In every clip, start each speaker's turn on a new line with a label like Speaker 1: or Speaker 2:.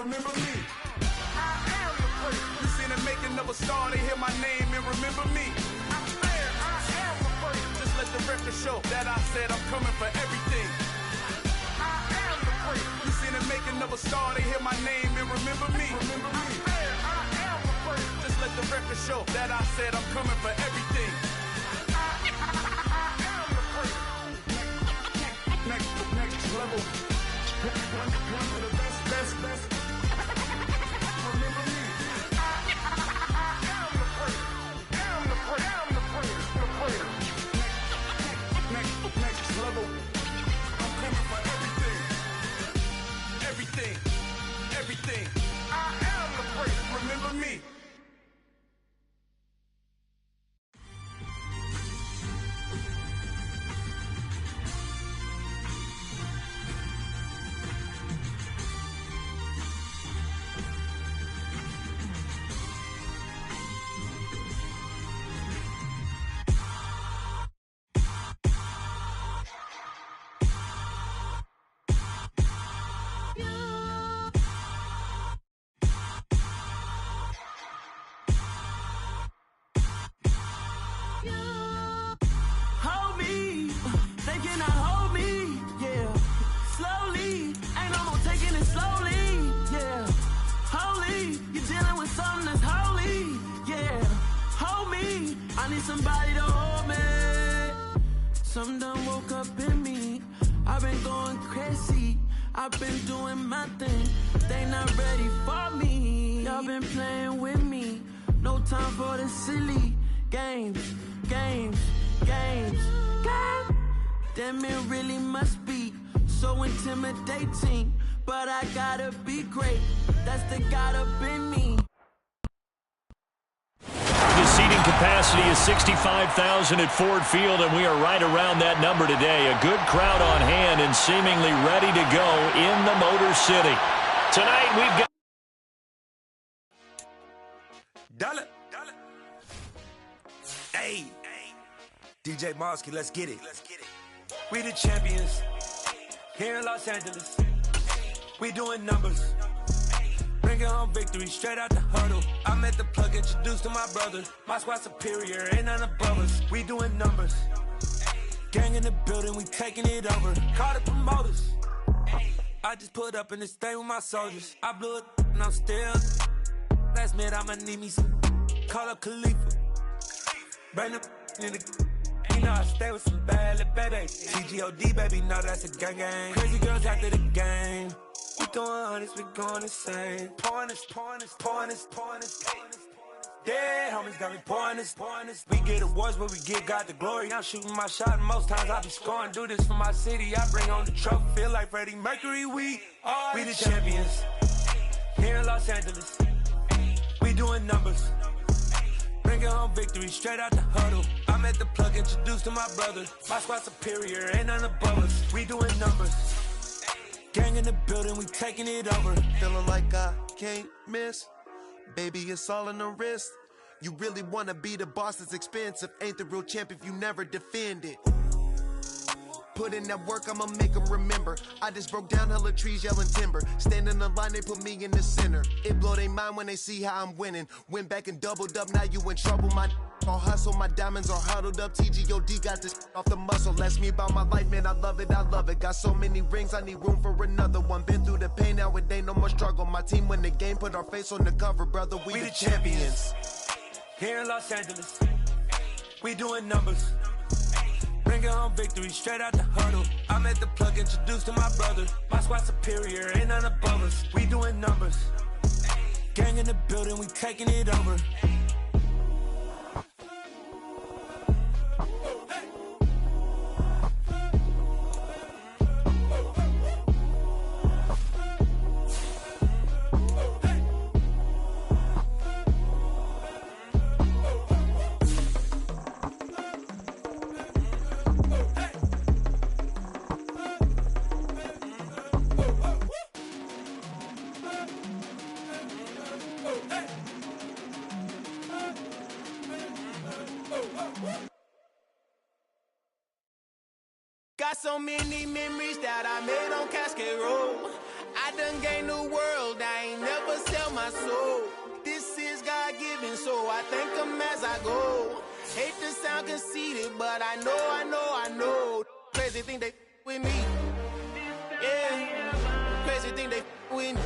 Speaker 1: remember me. I am the first. You seen the making of a star, they hear my name and remember me. I swear I am the first. Just let the record show that I said I'm coming for everything. I am the first. You seen the making of a star, they hear my name and remember me. Remember me. I swear I am the first. Just let the record show that I said I'm coming for everything. Next level. One of the best. Remember me. I am the first. I'm the first. Next level. I'm coming for everything. I am the first. Remember me.
Speaker 2: Somebody to hold me. Some done woke up in me. I've been going crazy. I've been doing my thing. They not ready for me. Y'all been playing with me. No time for the silly games. Damn, it really must be so intimidating. But I gotta be great. That's the God up in me.
Speaker 3: The seating capacity is 65,000 at Ford Field, and we are right around that number today. A good crowd on hand and seemingly ready to go in the Motor City. Tonight we've got...
Speaker 4: Dollar. Hey. DJ Mosky, let's get it. We the champions here in Los Angeles. We doing numbers. Bringing home victory straight out the huddle. I met the plug, introduced to my brother. My squad superior, ain't none above us. We doing numbers. Gang in the building, we taking it over. Call the promoters. I just put up in this thing with my soldiers. I blew it and I'm still. Last minute I'ma need me some. Call up Khalifa. Bring the in the. You know I stay with some bad little baby. TGOD baby, no that's a gang. Crazy girls after the game. We doing hundreds, we going insane. Pouring this. Yeah, homies got me pouring this. We get awards, but we give God the glory. I'm shooting my shot, and most times I be scoring. Do this for my city, I bring on the trophy. Feel like Freddie Mercury, we the champions here in Los Angeles. We doing numbers. Bringing home victory straight out the huddle. I met the plug, introduced to my brother. My squad superior, ain't none above us. We doing numbers. Gang in the building, we taking it over.
Speaker 5: Feeling like I can't miss. Baby, it's all in the wrist. You really wanna be the boss, it's expensive. Ain't the real champ if you never defend it. Put in that work, I'ma make them remember. I just broke down hella trees, yelling timber. Standing in the line, they put me in the center. It blow their mind when they see how I'm winning. Went back and doubled up, now you in trouble. My all hustle, my diamonds are huddled up. TGOD got this off the muscle. That's me about my life, man, I love it. Got so many rings, I need room for another one. Been through the pain, now it ain't no more struggle. My team win the game, put our face on the cover, brother. We the champions.
Speaker 4: Here in Los Angeles, we doing numbers. Bringing home victory straight out the huddle. I met the plug, introduced to my brother. My squad superior, ain't none above us. We doing numbers. Gang in the building, we taking it over.
Speaker 2: Got so many memories that I made on Cascade Road. I done gained the world, I ain't never sell my soul. This is God-given, so I thank him as I go. Hate to sound conceited, but I know. Crazy thing they with me. Yeah, crazy thing they with me.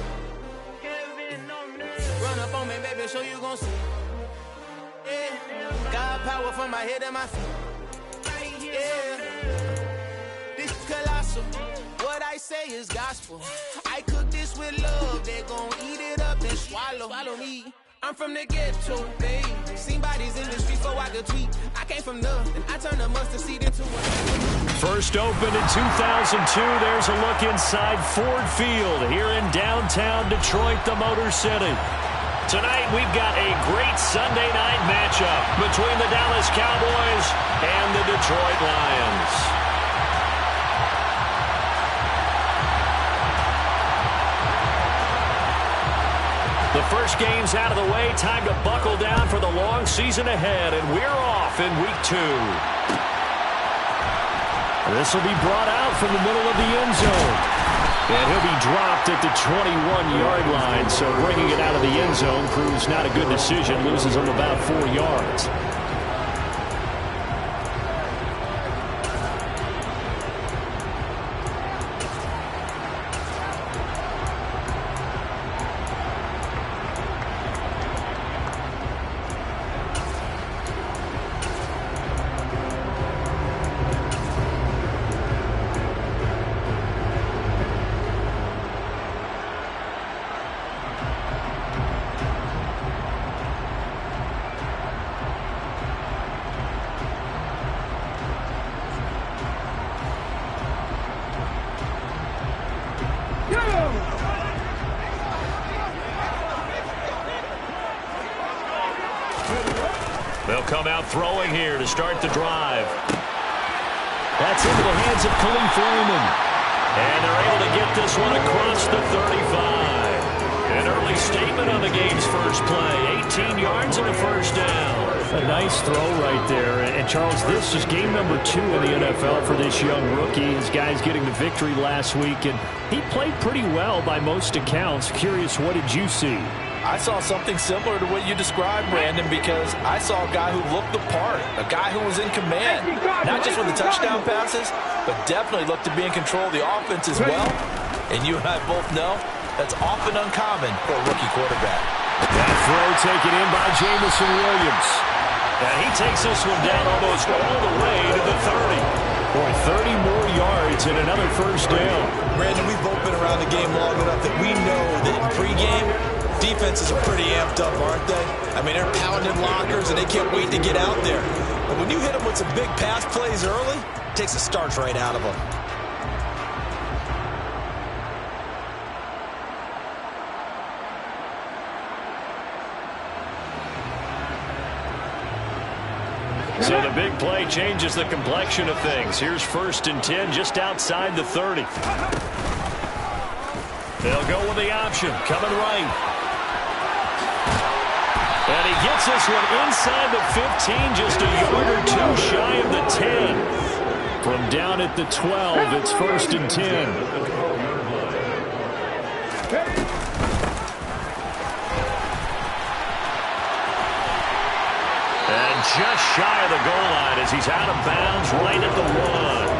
Speaker 2: Run up on me, baby, show you gon' see. Yeah, God power from my head and my feet. Yeah, this colossal. What I say is gospel. I cook this with love. They gon' eat it up and swallow me. I'm from the ghetto, babe. Seen bodies in the streets so I could tweet. I came from nothing. I turned a mustard seed into a...
Speaker 3: First opened in 2002. There's a look inside Ford Field here in downtown Detroit, the Motor City. Tonight, we've got a great Sunday night matchup between the Dallas Cowboys and the Detroit Lions. The first game's out of the way. Time to buckle down for the long season ahead, and we're off in week 2. This will be brought out from the middle of the end zone. And he'll be dropped at the 21-yard line, so bringing it out of the end zone proves not a good decision. Loses him about 4 yards. They'll come out throwing here to start the drive. That's into the hands of Khalif Raymond. And they're able to get this one across the 35. An early statement on the game's first play. 18 yards and a first down. A nice throw right there. And Charles, this is game number 2 in the NFL for this young rookie. His guys getting the victory last week, and he played pretty well by most accounts. Curious, what did you see?
Speaker 6: I saw something similar to what you described, Brandon, because I saw a guy who looked the part, a guy who was in command, not just with the touchdown passes, but definitely looked to be in control of the offense as well. And you and I both know that's often uncommon for a rookie quarterback.
Speaker 3: That throw taken in by Jamison Williams. And he takes this one down almost all the way to the 30. Boy, 30 more yards and another first down.
Speaker 6: Brandon, we've both been around the game long enough that we know that in pregame, defenses are pretty amped up, aren't they? I mean, they're pounding lockers, and they can't wait to get out there. But when you hit them with some big pass plays early, it takes the starch right out of them.
Speaker 3: So the big play changes the complexion of things. Here's 1st and 10 just outside the 30. They'll go with the option, coming right. And he gets this one inside the 15, just a yard or 2 shy of the 10. From down at the 12, it's 1st and 10. And just shy of the goal line as he's out of bounds right at the 1.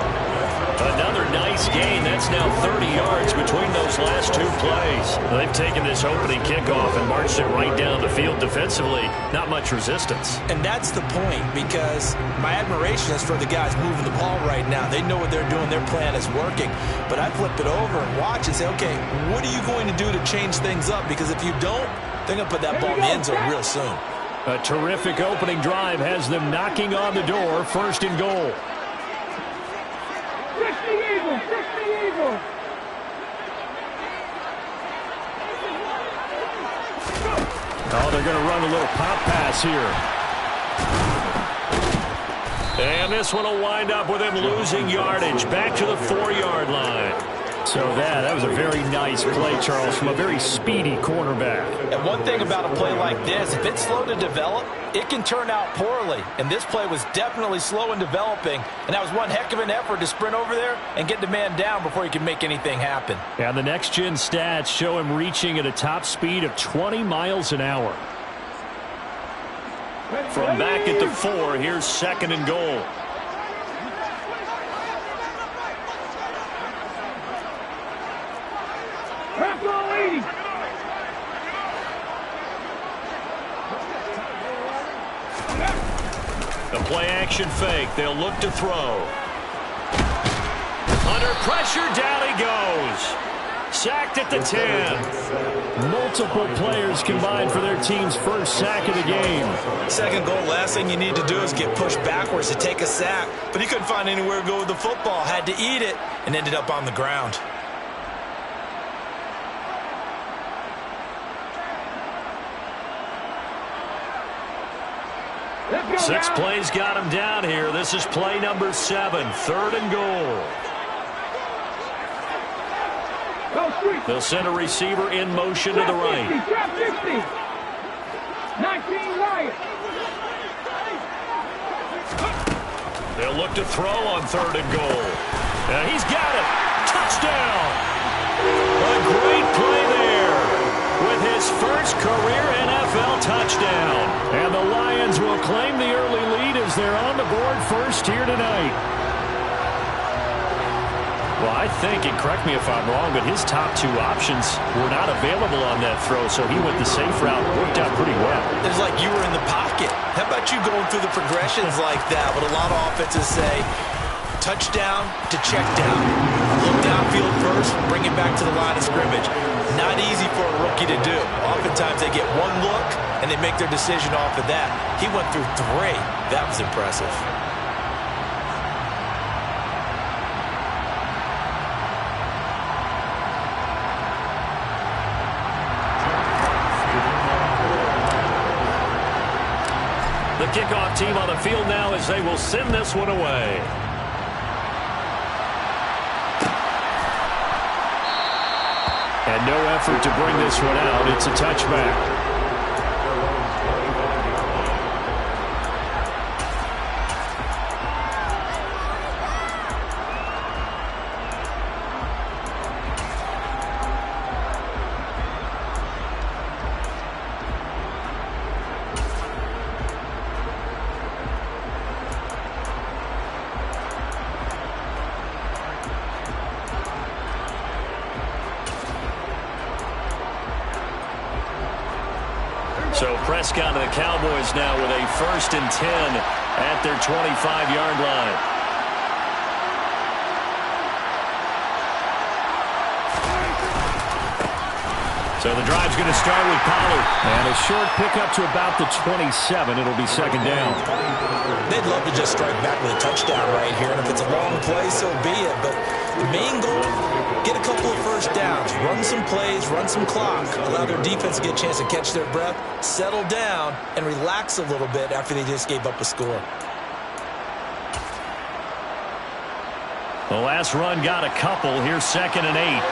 Speaker 3: Another nice gain. That's now 30 yards between those last 2 plays. They've taken this opening kickoff and marched it right down the field defensively. Not much resistance.
Speaker 6: And that's the point, because my admiration is for the guys moving the ball right now. They know what they're doing. Their plan is working. But I flip it over and watch and say, okay, what are you going to do to change things up? Because if you don't, they're going to put that ball in the end zone real soon.
Speaker 3: A terrific opening drive has them knocking on the door. 1st and goal. Oh, they're going to run a little pop pass here. And this one will wind up with him losing yardage. Back to the 4-yard line. So that was a very nice play, Charles, from a very speedy cornerback.
Speaker 6: And one thing about a play like this, if it's slow to develop, it can turn out poorly. And this play was definitely slow in developing. And that was one heck of an effort to sprint over there and get the man down before he could make anything happen.
Speaker 3: And the next-gen stats show him reaching at a top speed of 20 miles an hour. From back at the 4, here's 2nd and goal. The play-action fake. They'll look to throw. Under pressure, down he goes. Sacked at the 10. Multiple players combined for their team's first sack of the game.
Speaker 6: Second goal, last thing you need to do is get pushed backwards to take a sack. But he couldn't find anywhere to go with the football. Had to eat it and ended up on the ground.
Speaker 3: Six plays got him down here. This is play number 7, 3rd and goal. They'll send a receiver in motion to the right.
Speaker 7: 19 right.
Speaker 3: They'll look to throw on 3rd and goal. And he's got it. Touchdown. A great play there with his first career NFL touchdown. And the Lions will claim the early lead as they're on the board first here tonight. Well, I think, and correct me if I'm wrong, but his top 2 options were not available on that throw, so he went the safe route. Worked out pretty well.
Speaker 6: It's like you were in the pocket. How about you going through the progressions like that? What a lot of offenses say, touchdown to check down. Look downfield first, bring it back to the line of scrimmage. Not easy for a rookie to do. Oftentimes they get one look, and they make their decision off of that. He went through 3. That was impressive.
Speaker 3: The kickoff team on the field now as they will send this one away. And no effort to bring this one out. It's a touchback. So Prescott and the Cowboys now with a 1st and 10 at their 25-yard line. So the drive's going to start with Pollard. And a short pickup to about the 27. It'll be 2nd down.
Speaker 6: They'd love to just strike back with a touchdown right here. And if it's a long play, so be it. But the main goal, get a couple of first downs, run some plays, run some clock, allow their defense to get a chance to catch their breath, settle down, and relax a little bit after they just gave up a score.
Speaker 3: The last run got a couple. Here's 2nd and 8.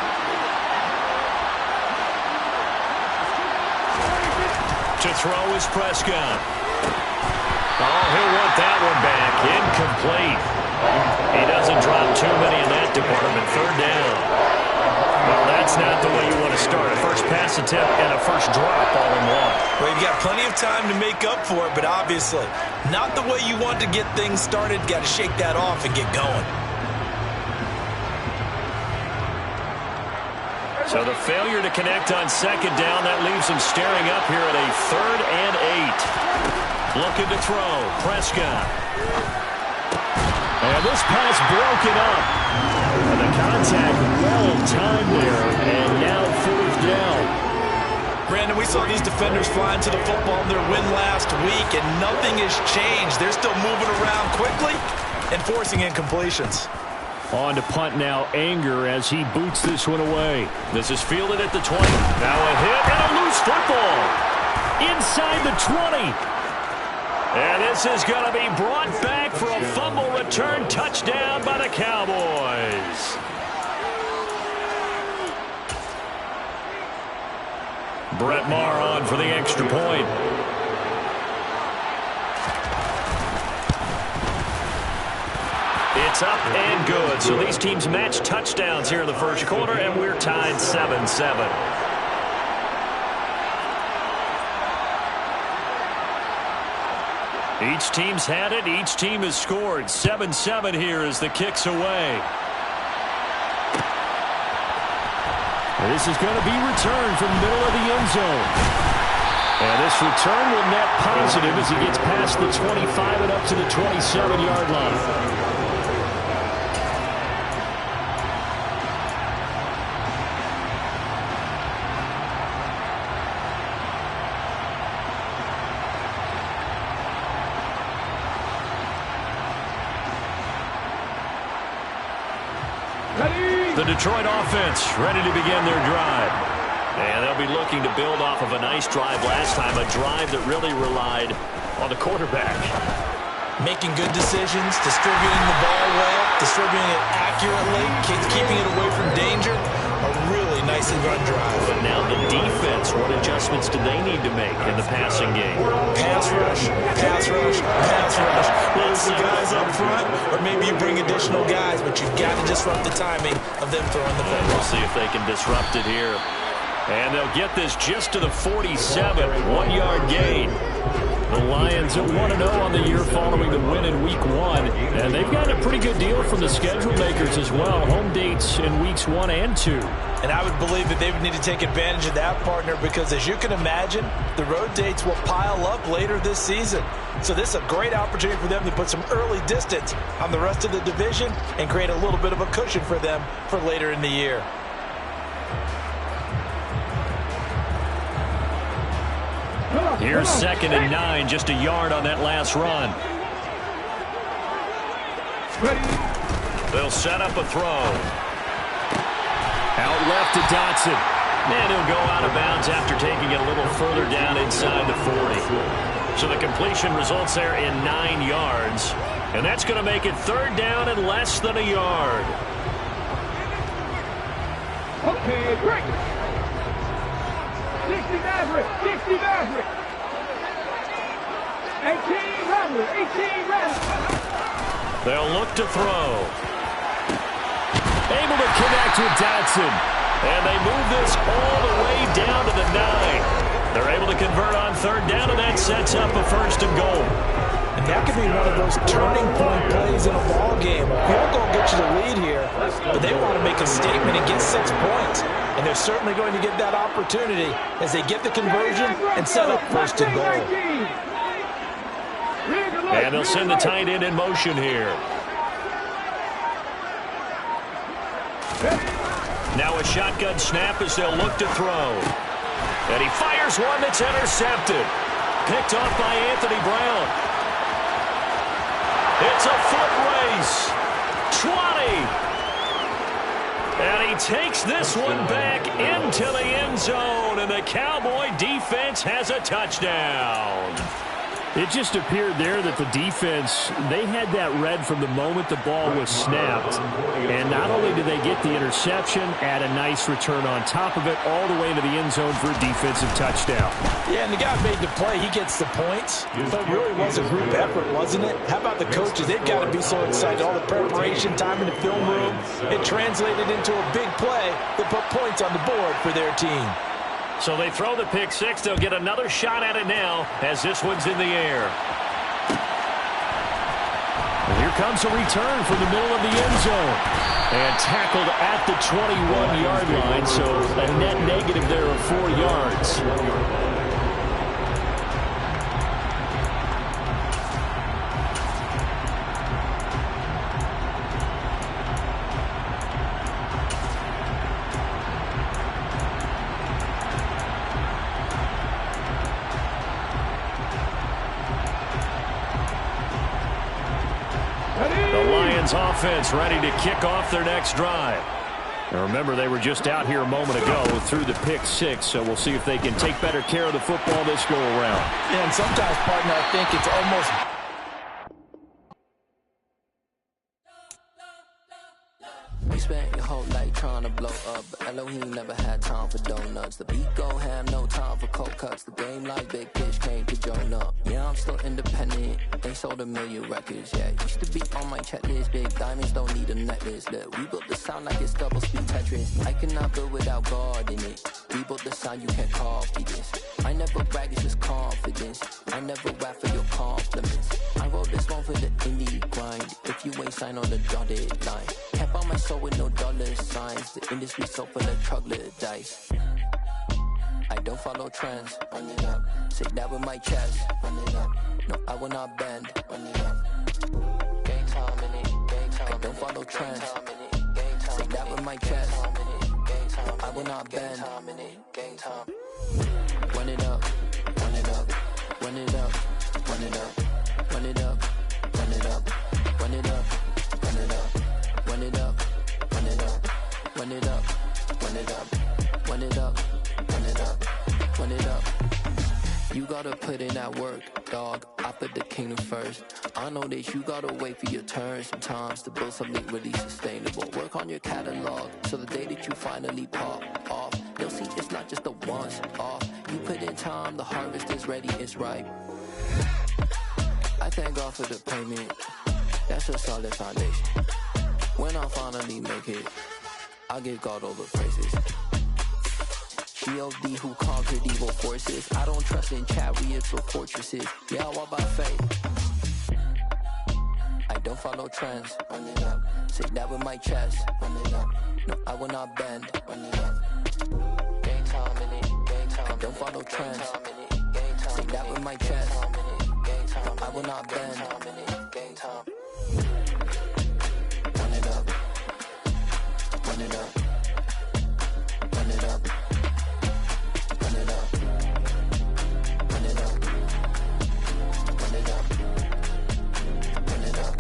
Speaker 3: To throw is Prescott. Oh, he'll want that one back. Incomplete. He doesn't drop too many in that department. 3rd down. Well, that's not the way you want to start. A first pass attempt and a first drop all in one.
Speaker 6: Well, you've got plenty of time to make up for it, but obviously not the way you want to get things started. Got to shake that off and get going.
Speaker 3: So the failure to connect on 2nd down, that leaves him staring up here at a 3rd and 8. Looking to throw, Prescott. And this pass broken up. And the contact well timed there, and now 4th down.
Speaker 6: Brandon, we saw these defenders flying to the football in their win last week, and nothing has changed. They're still moving around quickly and forcing incompletions.
Speaker 3: On to punt now, Anger as he boots this one away. This is fielded at the 20. Now a hit and a loose football. Inside the 20. And this is going to be brought back for a fumble return touchdown by the Cowboys. Brett Maher on for the extra point. It's up and good. So these teams match touchdowns here in the first quarter, and we're tied 7-7. Each team's had it. Each team has scored. 7-7 here as the kick's away.
Speaker 7: This is going to be returned from the middle of the end zone. And this return will net positive as he gets past the 25 and up to the 27-yard line.
Speaker 3: The Detroit offense ready to begin their drive. And they'll be looking to build off of a nice drive last time, a drive that really relied on the quarterback.
Speaker 6: Making good decisions, distributing the ball well, distributing it accurately, keeping it away from danger. A really nicely run drive.
Speaker 3: But now the defense, what adjustments do they need to make in the passing game?
Speaker 6: Pass rush, pass rush, pass rush. Load the guys up front, or maybe you bring additional guys, but you've got to disrupt the timing of them throwing the football.
Speaker 3: We'll see if they can disrupt it here. And they'll get this just to the 47, 1-yard gain. The Lions at 1-0 on the year following the win in Week 1. And they've gotten a pretty good deal from the schedule makers as well. Home dates in Weeks 1 and 2.
Speaker 6: And I would believe that they would need to take advantage of that, partner, because as you can imagine, the road dates will pile up later this season. So this is a great opportunity for them to put some early distance on the rest of the division and create a little bit of a cushion for them for later in the year.
Speaker 3: Here's 2nd and 9, just a yard on that last run. They'll set up a throw.
Speaker 7: Out left to Dotson.
Speaker 3: And he'll go out of bounds after taking it a little further down inside the 40. So the completion results there in 9 yards. And that's going to make it 3rd down and less than a yard.
Speaker 8: Okay, break. 60 Maverick, 60 Maverick. 18 Rattler, 18 Rattler.
Speaker 3: They'll look to throw.
Speaker 7: Able to connect with Dotson.
Speaker 3: And they move this all the way down to the 9. They're able to convert on 3rd down, and that sets up a 1st and goal.
Speaker 6: And that could be one of those turning point plays in a ball game. A field goal gets you the lead here, but they want to make a statement and get 6 points. And they're certainly going to get that opportunity as they get the conversion and set up 1st and goal.
Speaker 3: And they'll send the tight end in motion here. Now a shotgun snap as they'll look to throw. And he fires one that's intercepted. Picked off by Anthony Brown. It's a foot race. 20. And he takes this one back into the end zone. And the Cowboy defense has a touchdown.
Speaker 7: It just appeared there that the defense, they had that read from the moment the ball was snapped. And not only did they get the interception, add a nice return on top of it, all the way into the end zone for a defensive touchdown.
Speaker 6: Yeah, and the guy made the play. He gets the points. But it really was a group effort, wasn't it? How about the coaches? They've got to be so excited. All the preparation time in the film room. It translated into a big play that put points on the board for their team.
Speaker 3: So they throw the pick 6. They'll get another shot at it now as this one's in the air.
Speaker 7: And here comes a return from the middle of the end zone. And tackled at the 21-yard line, so a net negative there of 4 yards.
Speaker 3: Offense ready to kick off their next drive. And remember, they were just out here a moment ago through the pick 6, so we'll see if they can take better care of the football this go around.
Speaker 6: Yeah, and sometimes, partner, I think it's almost
Speaker 9: You spent your whole life trying to blow up, but Elohim never had time for donuts. The beat go ham, no time for cold cuts. The game like Big Fish came to join up. Yeah, I'm still independent, they sold 1 million records, yeah. Used to be on my checklist, big diamonds don't need a necklace. Look, we built the sound like it's double speed Tetris. I cannot build without God in it. We built the sound, you can't copy this. I never brag, it's just confidence. I never rap for your compliments. I wrote this one for the indie grind. If you ain't signed on the dotted line, can't buy my soul with no dollar signs. The industry so full of troglodytes. I don't follow trends. Run it up. Say that with my chest. Run it up. No, I will not bend. Run it up. Gang time in it. Gang time. I don't follow trends. Say that with my chest. I will not bend. Gang time. Run it up. Run it up. Run it up. Run it up. Run it up. Run it up. Run it up. Run it up. Run it up. Run it up. Run it up. Run it up. Run it up. Run it up. Run it up. You gotta put in that work, dog. I put the kingdom first. I know that you gotta wait for your turn sometimes to build something really sustainable. Work on your catalog, so the day that you finally pop off, they'll see it's not just a once off. You put in time, the harvest is ready, it's ripe. I thank God for the payment. That's a solid foundation. When I finally make it, I give God all the praises. G.O.D. who conquered evil forces. I don't trust in chariots or fortresses. Yeah, I walk by faith. I don't follow trends. Run it up. Say that with my chest. Run it up. No, I will not bend. Run it up. Gang time in it. Gang time. I don't follow trends. Say that with my chest. I will not bend. Gang time. Run it up. Run it up. Run it up. Run it up. Run it up. Run it up. Run it up.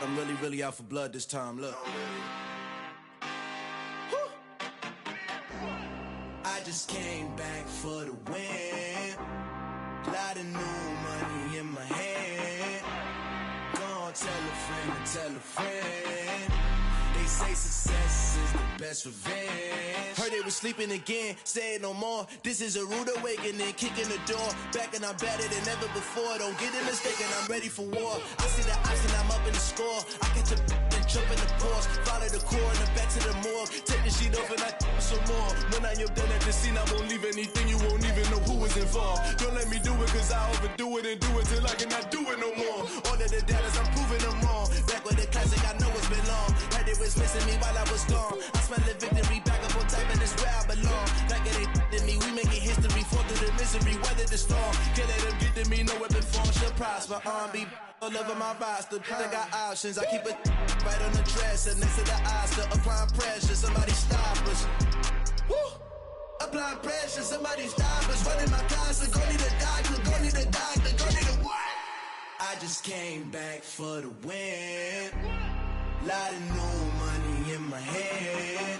Speaker 10: I'm really out for blood this time, look. I just came back for the win. Lot of new money in my hand. Gonna tell a friend to tell a friend. They say success is the best revenge. Heard they was sleeping again, say it no more. This is a rude awakening, kicking the door. Back and I'm better than ever before. Don't get it mistaken, I'm ready for war. I see the option, I'm up in the score. I catch a and jump in the Porsche. Follow the core and the back to the morgue. Take the sheet off and I some more. When I am done at the scene, I won't leave anything. You won't even know who was involved. Don't let me do it cause I overdo it and do it till I cannot do it no more. All of the doubters, I'm proving them wrong. Back with the classic, I know it's been long. Heard it was missing me while I was gone. I smell the victory, back up on top and it's where I belong. Like it ain't to me, we making history. Fall through the misery, weather the storm. Can't let them get to me, no weapon form should prosper. Be all over my roster, I got options. I keep it right on the dresser, next to the Oscar. Applying pressure, somebody stop us. Woo! Applying pressure, somebody stop us. Running my closet, go need a doctor, go need a doctor, go need a what? I just came back for the win. Lot of new money in my head.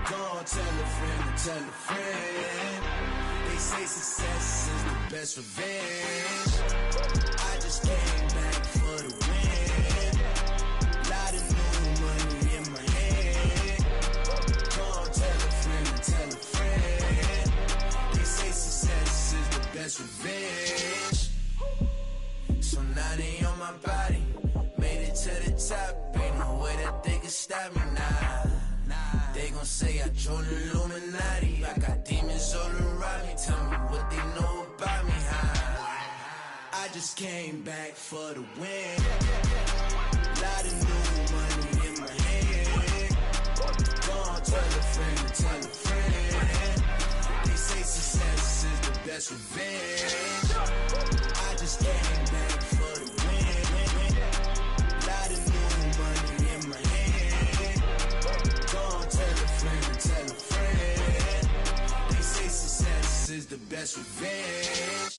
Speaker 10: Gonna tell a friend to tell a friend. They say success is the best revenge. I just came back for the win. Lot of new money in my head. Gonna tell a friend to tell a friend. They say success is the best revenge. So now they on my body. Made it to the top. Ain't no way that they can stop me now. They gon' say I joined the Illuminati. I got demons all around me. Tell me what they know about me, huh? I just came back for the win. Lot of new money in my hand. Gonna tell a friend to tell a friend. They say success is the best revenge. I just came back for the win. Lot of new money in my hand. Gonna tell a friend to tell a friend. They say success is the best revenge.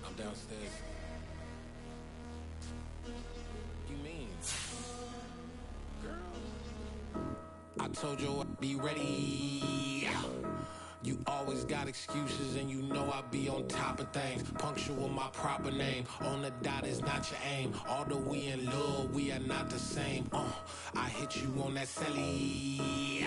Speaker 11: I'm downstairs. You mean? Girl, I told you I'd be ready. You always got excuses and you know I be on top of things. Punctual my proper name. On the dot is not your aim. Although we in love, we are not the same. I hit you on that celly.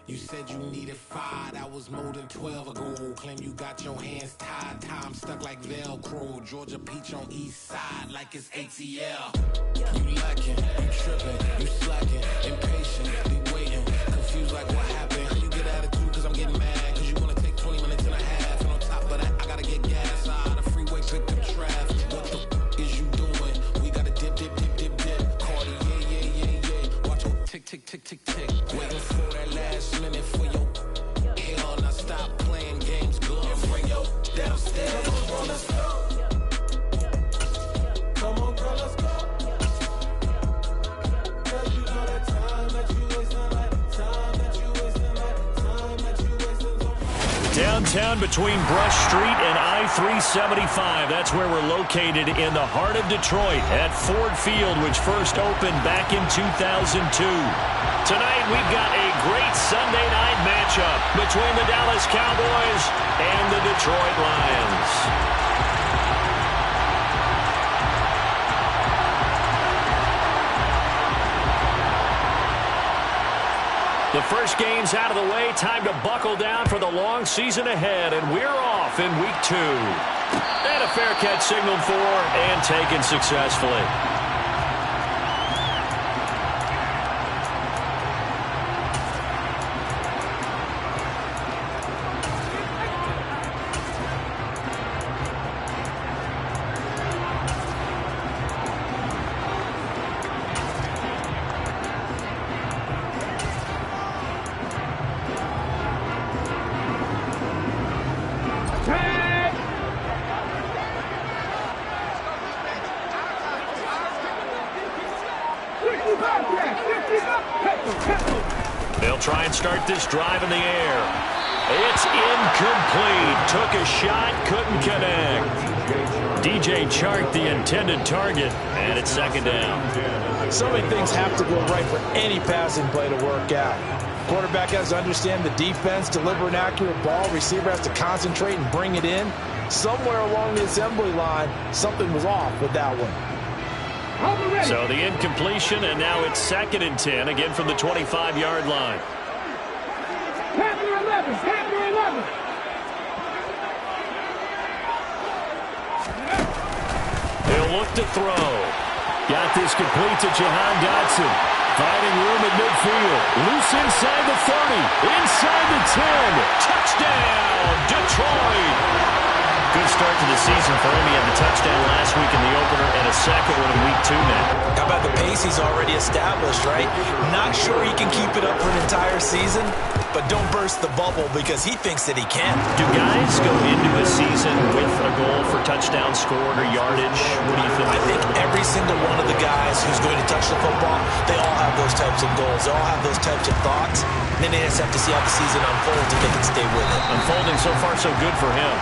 Speaker 11: You said you needed 5, that was more than 12 ago. Claim you got your hands tied, time stuck like Velcro. Georgia Peach on east side like it's ATL. You lacking, you tripping, you slacking, impatient, be waiting, confused like what happened. How you get attitude cause I'm getting mad, cause you wanna take 20 minutes and a half. And on top of that, I gotta get gas out of the freeway, pick up traffic. What the is you doing? We gotta dip, dip, dip, dip, dip. Cardi, yeah. Watch your tick, tick, tick, tick, tick. Waiting for that last minute for your hell. Now stop playing games, girl. Bring your downstairs. Come on, let's go. Come on, girl, let's go. Cause you know that time that you wasting, like time that you wasting, like time that you wasting.
Speaker 3: Downtown between Brush Street and I-375. That's where we're located in the heart of Detroit at Ford Field, which first opened back in 2002. Tonight, we've got a great Sunday night matchup between the Dallas Cowboys and the Detroit Lions. The first game's out of the way. Time to buckle down for the long season ahead, and we're off in week 2. And a fair catch signaled for and taken successfully. They'll try and start this drive in the air. It's incomplete. Took a shot, couldn't connect. DJ Chark, the intended target, and it's second down.
Speaker 6: So many things have to go right for any passing play to work out. Quarterback has to understand the defense, deliver an accurate ball. Receiver has to concentrate and bring it in. Somewhere along the assembly line, something was off with that one.
Speaker 3: So the incompletion, and now it's 2nd and 10, again from the 25-yard line.
Speaker 8: Panther 11, Panther 11.
Speaker 3: He'll look to throw. Got this complete to Jahan Dotson. Finding room at midfield. Loose inside the 30. Inside the 10. Touchdown, Detroit. Good start to the season for him. He had the touchdown last week in the opener and a second one in week 2 now.
Speaker 12: How about the pace he's already established, right? Not sure he can keep it up for an entire season, but don't burst the bubble because he thinks that he can.
Speaker 3: Do guys go into a season with a goal for touchdown scored or yardage? What do you think?
Speaker 12: I think every single one of the guys who's going to touch the football, they all have those types of goals. They all have those types of thoughts. And then they just have to see how the season unfolds if they can stay with it.
Speaker 3: Unfolding so far so good for him.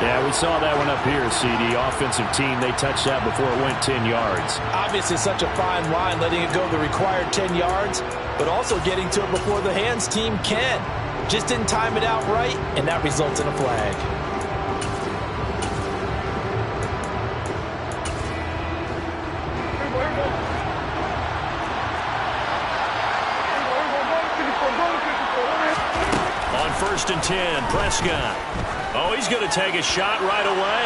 Speaker 7: Yeah, we saw that one up here, CD. Offensive team, they touched that before it went 10 yards.
Speaker 6: Obviously such a fine line, letting it go the required 10 yards, but also getting to it before the hands team can. Just didn't time it out right, and that results in a flag.
Speaker 3: On 1st and 10, Prescott. Oh, he's going to take a shot right away.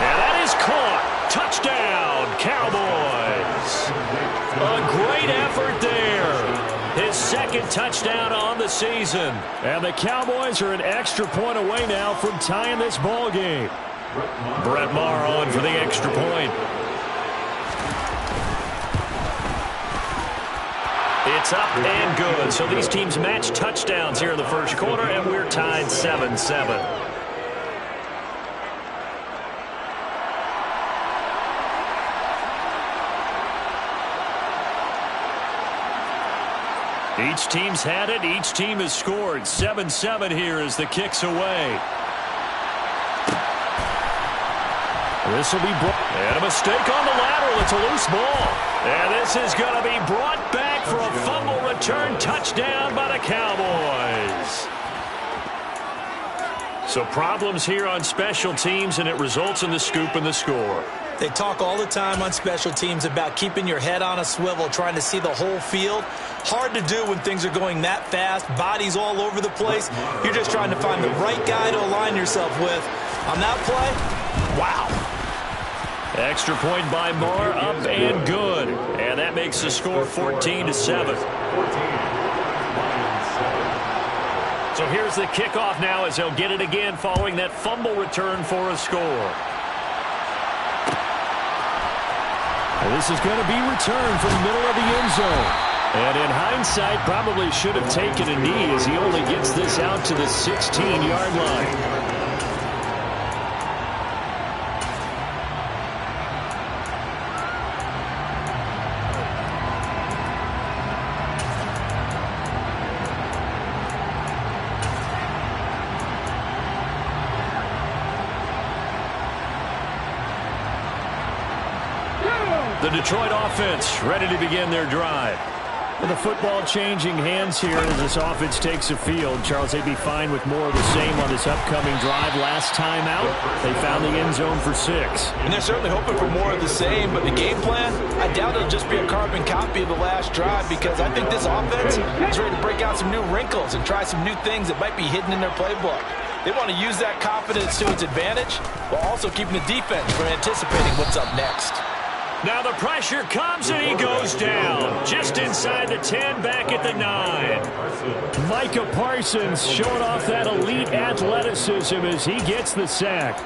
Speaker 3: And that is caught. Touchdown, Cowboys. A great effort there. His 2nd touchdown on the season.
Speaker 7: And the Cowboys are an extra point away now from tying this ball game.
Speaker 3: Brett Maher on for the extra point. It's up and good. So these teams match touchdowns here in the first quarter, and we're tied 7-7. Each team's had it. Each team has scored. 7-7 here as the kick's away. This will be and a mistake on the lateral. It's a loose ball. And this is going to be brought back for a fumble return touchdown. So problems here on special teams, and it results in the scoop and the score.
Speaker 12: They talk all the time on special teams about keeping your head on a swivel, trying to see the whole field. Hard to do when things are going that fast, bodies all over the place. You're just trying to find the right guy to align yourself with. On that play, wow.
Speaker 3: Extra point by Moore, up and good. And that makes the score 14-7. So here's the kickoff now as they'll get it again following that fumble return for a score.
Speaker 7: And this is going to be returned from the middle of the end zone. And in hindsight, probably should have taken a knee as he only gets this out to the 16-yard line.
Speaker 3: The Detroit offense ready to begin their drive.
Speaker 7: With the football changing hands here as this offense takes the field. Charles, they'd be fine with more of the same on this upcoming drive. Last time out, they found the end zone for 6.
Speaker 6: And they're certainly hoping for more of the same, but the game plan, I doubt it'll just be a carbon copy of the last drive because I think this offense is ready to break out some new wrinkles and try some new things that might be hidden in their playbook. They want to use that confidence to its advantage while also keeping the defense from anticipating what's up next.
Speaker 3: Now the pressure comes and he goes down. Just inside the 10, back at the 9.
Speaker 7: Micah Parsons showing off that elite athleticism as he gets the sack.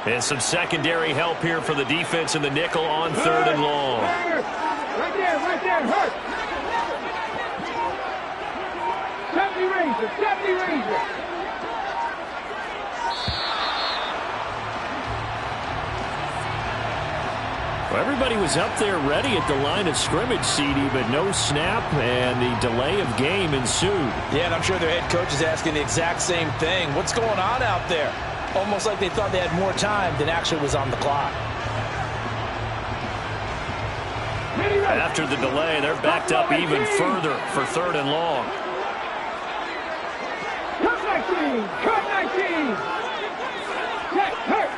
Speaker 3: And some secondary help here for the defense in the nickel on 3rd and long.
Speaker 8: Right there, hurt. Safety Ranger.
Speaker 7: Well, everybody was up there ready at the line of scrimmage, CD, but no snap, and the delay of game ensued.
Speaker 6: Yeah, and I'm sure their head coach is asking the exact same thing. What's going on out there? Almost like they thought they had more time than actually was on the clock.
Speaker 3: After the delay, they're backed up even further for 3rd and long.
Speaker 8: Cut 19! Hurt!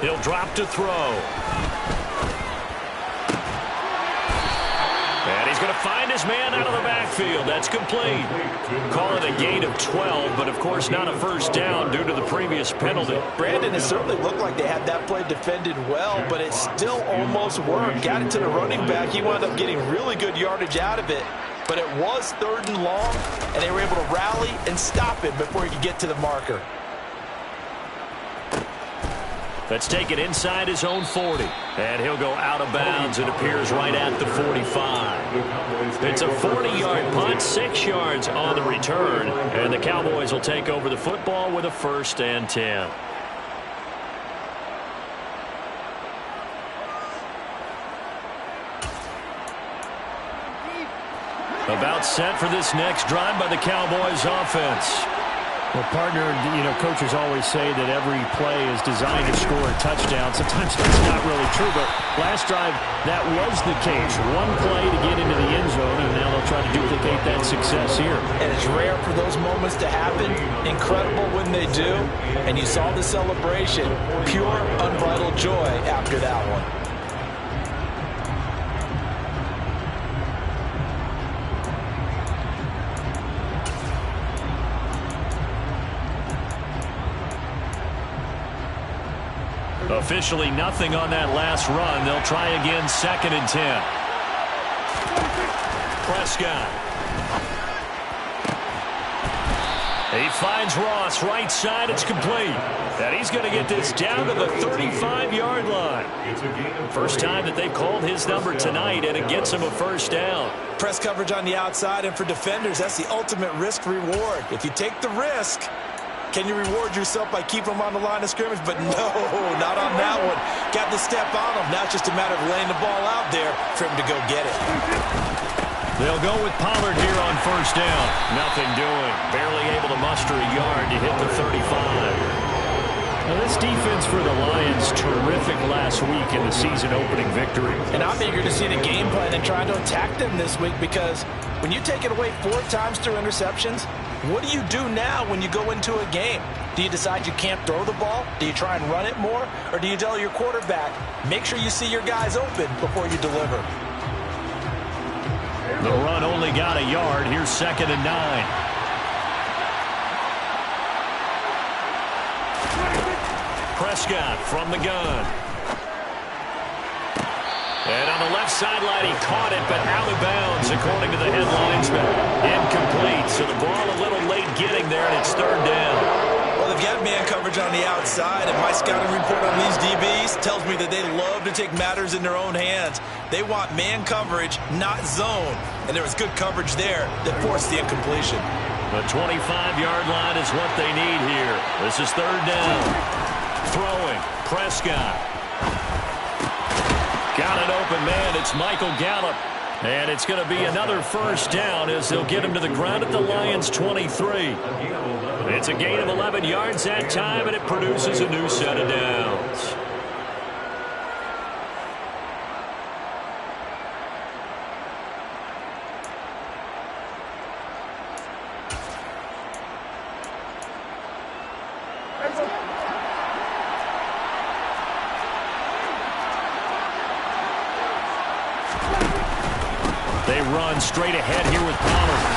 Speaker 3: He'll drop to throw. And he's going to find his man out of the backfield. That's complete. Call it a gain of 12, but of course not a first down due to the previous penalty.
Speaker 6: Brandon, it certainly looked like they had that play defended well, but it still almost worked. Got it to the running back. He wound up getting really good yardage out of it, but it was 3rd and long, and they were able to rally and stop it before he could get to the marker.
Speaker 3: Let's take it inside his own 40. And he'll go out of bounds. It appears right at the 45. It's a 40-yard punt, 6 yards on the return. And the Cowboys will take over the football with a 1st and 10. About set for this next drive by the Cowboys offense.
Speaker 7: Well, partner, coaches always say that every play is designed to score a touchdown. Sometimes that's not really true, but last drive, that was the case. One play to get into the end zone, and now they'll try to duplicate that success here.
Speaker 6: And it's rare for those moments to happen. Incredible when they do. And you saw the celebration. Pure, unbridled joy after that one.
Speaker 3: Officially nothing on that last run. They'll try again, 2nd and 10. Prescott. He finds Ross right side. It's complete. And he's going to get this down to the 35-yard line. First time that they've called his number tonight, and it gets him a 1st down.
Speaker 12: Press coverage on the outside, and for defenders, that's the ultimate risk reward. If you take the risk, Can you reward yourself by keeping them on the line of scrimmage? But no, not on that one. Got the step on them. Now it's just a matter of laying the ball out there for him to go get it.
Speaker 3: They'll go with Pollard here on first down. Nothing doing. Barely able to muster a yard to hit the 35. Now, this defense for the Lions, terrific last week in the season-opening victory.
Speaker 12: And I'm eager to see the game plan and try to attack them this week, because when you take it away 4 times through interceptions, what do you do now when you go into a game? Do you decide you can't throw the ball? Do you try and run it more? Or do you tell your quarterback, make sure you see your guys open before you deliver?
Speaker 3: The run only got a yard. Here's 2nd and 9. Prescott from the gun. And on the left sideline, he caught it, but out of bounds, according to the head linesman. Incomplete, so the ball a little late getting there, and it's 3rd down.
Speaker 12: Well, they've got man coverage on the outside, and my scouting report on these DBs tells me that they love to take matters in their own hands. They want man coverage, not zone. And there was good coverage there that forced the incompletion.
Speaker 3: The 25-yard line is what they need here. This is 3rd down. Throwing, Prescott. Got an open man. It's Michael Gallup. And it's going to be another first down as they'll get him to the ground at the Lions' 23. It's a gain of 11 yards that time, and it produces a new set of downs. They run straight ahead here with Pollard.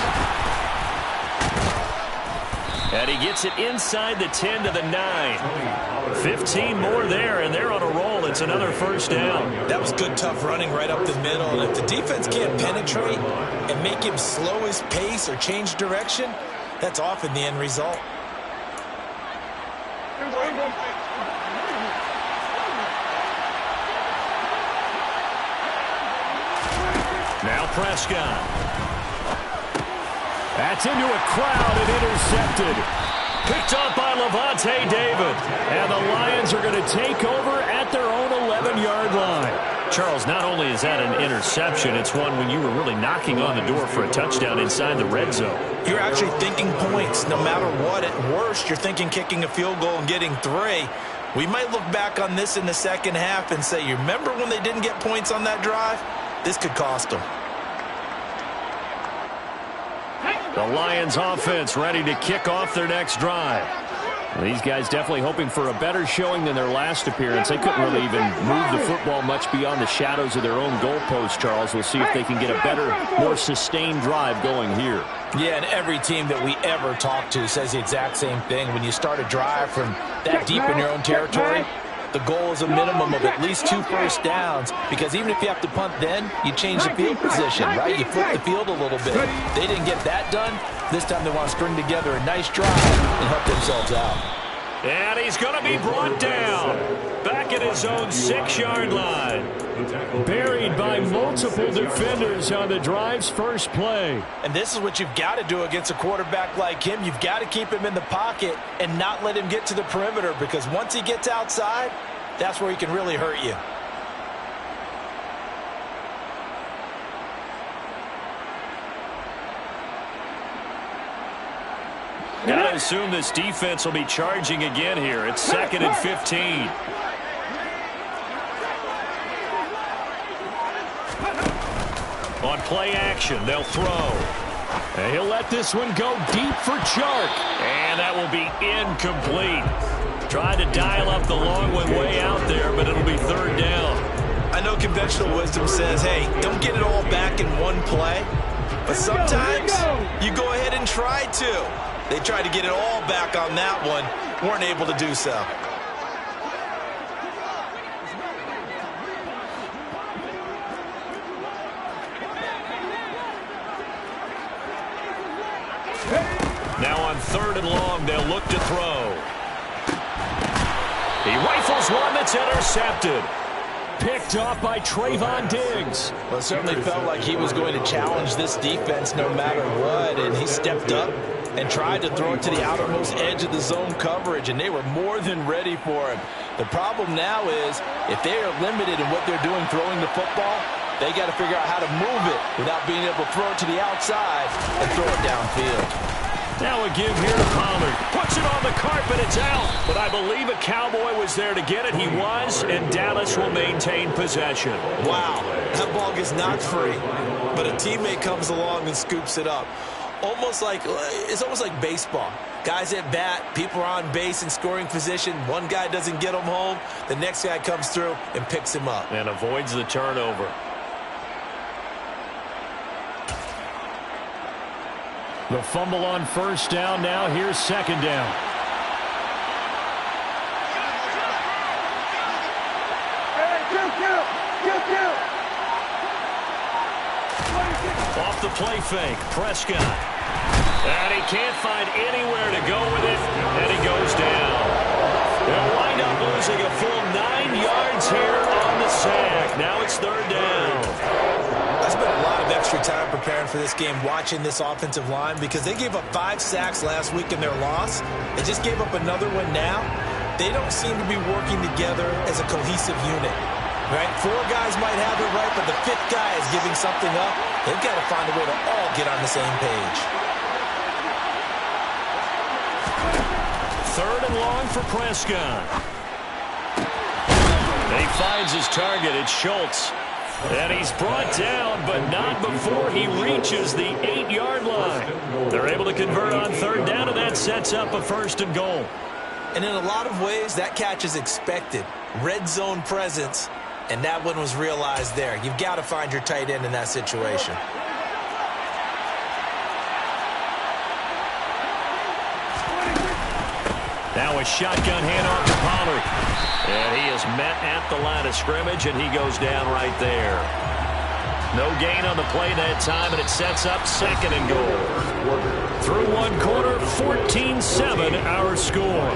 Speaker 3: And he gets it inside the 10 to the 9. 15 more there, and they're on a roll. It's another first down.
Speaker 12: That was good, tough running right up the middle. And if the defense can't penetrate and make him slow his pace or change direction, that's often the end result.
Speaker 3: Now Prescott. That's into a crowd and intercepted. Picked up by Levante David. And the Lions are going to take over at their own 11-yard line. Charles, not only is that an interception, it's one when you were really knocking on the door for a touchdown inside the red zone.
Speaker 12: You're actually thinking points no matter what. At worst, you're thinking kicking a field goal and getting 3. We might look back on this in the second half and say, you remember when they didn't get points on that drive? This could cost them.
Speaker 3: The Lions offense ready to kick off their next drive. These guys definitely hoping for a better showing than their last appearance. They couldn't really even move the football much beyond the shadows of their own goalpost, Charles. We'll see if they can get a better, more sustained drive going here.
Speaker 12: Yeah, and every team that we ever talk to says the exact same thing. When you start a drive from that deep in your own territory, the goal is a minimum of at least 2 first downs, because even if you have to punt then, you change the field position, right? You flip the field a little bit. They didn't get that done. This time they want to string together a nice drive and help themselves out.
Speaker 3: And he's going to be brought down back at his own 6-yard line. Buried by multiple defenders on the drive's first play.
Speaker 12: And this is what you've got to do against a quarterback like him. You've got to keep him in the pocket and not let him get to the perimeter, because once he gets outside, that's where he can really hurt you.
Speaker 3: Gotta assume this defense will be charging again here. It's 2nd and 15. On play action, they'll throw. And he'll let this one go deep for Chark. And that will be incomplete. Tried to dial up the long one way out there, but it'll be 3rd down.
Speaker 12: I know conventional wisdom says, hey, don't get it all back in one play. But sometimes you go ahead and try to. They tried to get it all back on that one. Weren't able to do so.
Speaker 3: Now on 3rd and long, they'll look to throw. He rifles one that's intercepted. Picked off by Trayvon Diggs.
Speaker 12: Well, it certainly felt like he was going to challenge this defense no matter what, and he stepped up,
Speaker 6: and tried to throw it to the outermost edge of the zone coverage, and they were more than ready for him. The problem now is if they are limited in what they're doing throwing the football, they got to figure out how to move it without being able to throw it to the outside and throw it downfield.
Speaker 3: Now a give here to Pollard. Puts it on the carpet. It's out. But I believe a Cowboy was there to get it. He was, and Dallas will maintain possession.
Speaker 6: Wow, that ball gets knocked free, but a teammate comes along and scoops it up. It's almost like baseball. Guys at bat, people are on base in scoring position. One guy doesn't get him home. The next guy comes through and picks him up.
Speaker 3: And avoids the turnover. The fumble on first down. Now here's second down. Off the play fake, Prescott. And he can't find anywhere to go with it, and he goes down. They'll wind up losing a full 9 yards here on the sack. Now it's third down.
Speaker 6: I spent a lot of extra time preparing for this game watching this offensive line because they gave up 5 sacks last week in their loss. They just gave up another one now. They don't seem to be working together as a cohesive unit. Right? 4 guys might have it right, but the 5th guy is giving something up. They've got to find a way to all get on the same page.
Speaker 3: Third and long for Prescott. He finds his target. It's Schultz. And he's brought down, but not before he reaches the 8-yard line. They're able to convert on third down, and that sets up a first and goal.
Speaker 6: And in a lot of ways, that catch is expected. Red zone presence, and that one was realized there. You've got to find your tight end in that situation.
Speaker 3: Now a shotgun handoff to Pollard. And he is met at the line of scrimmage, and he goes down right there. No gain on the play that time, and it sets up second and goal. Through one quarter, 14-7 our score.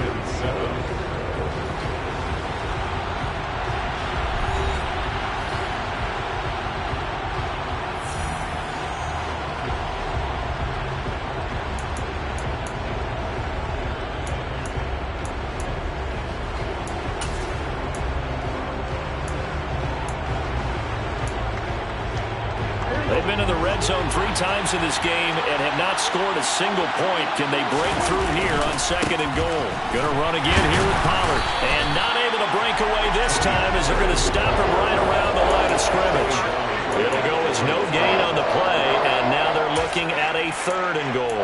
Speaker 3: They've been in the red zone 3 times in this game and have not scored a single point. Can they break through here on second and goal? Going to run again here with Pollard. And not able to break away this time as they're going to stop him right around the line of scrimmage. It'll go as no gain on the play, and now they're looking at a third and goal.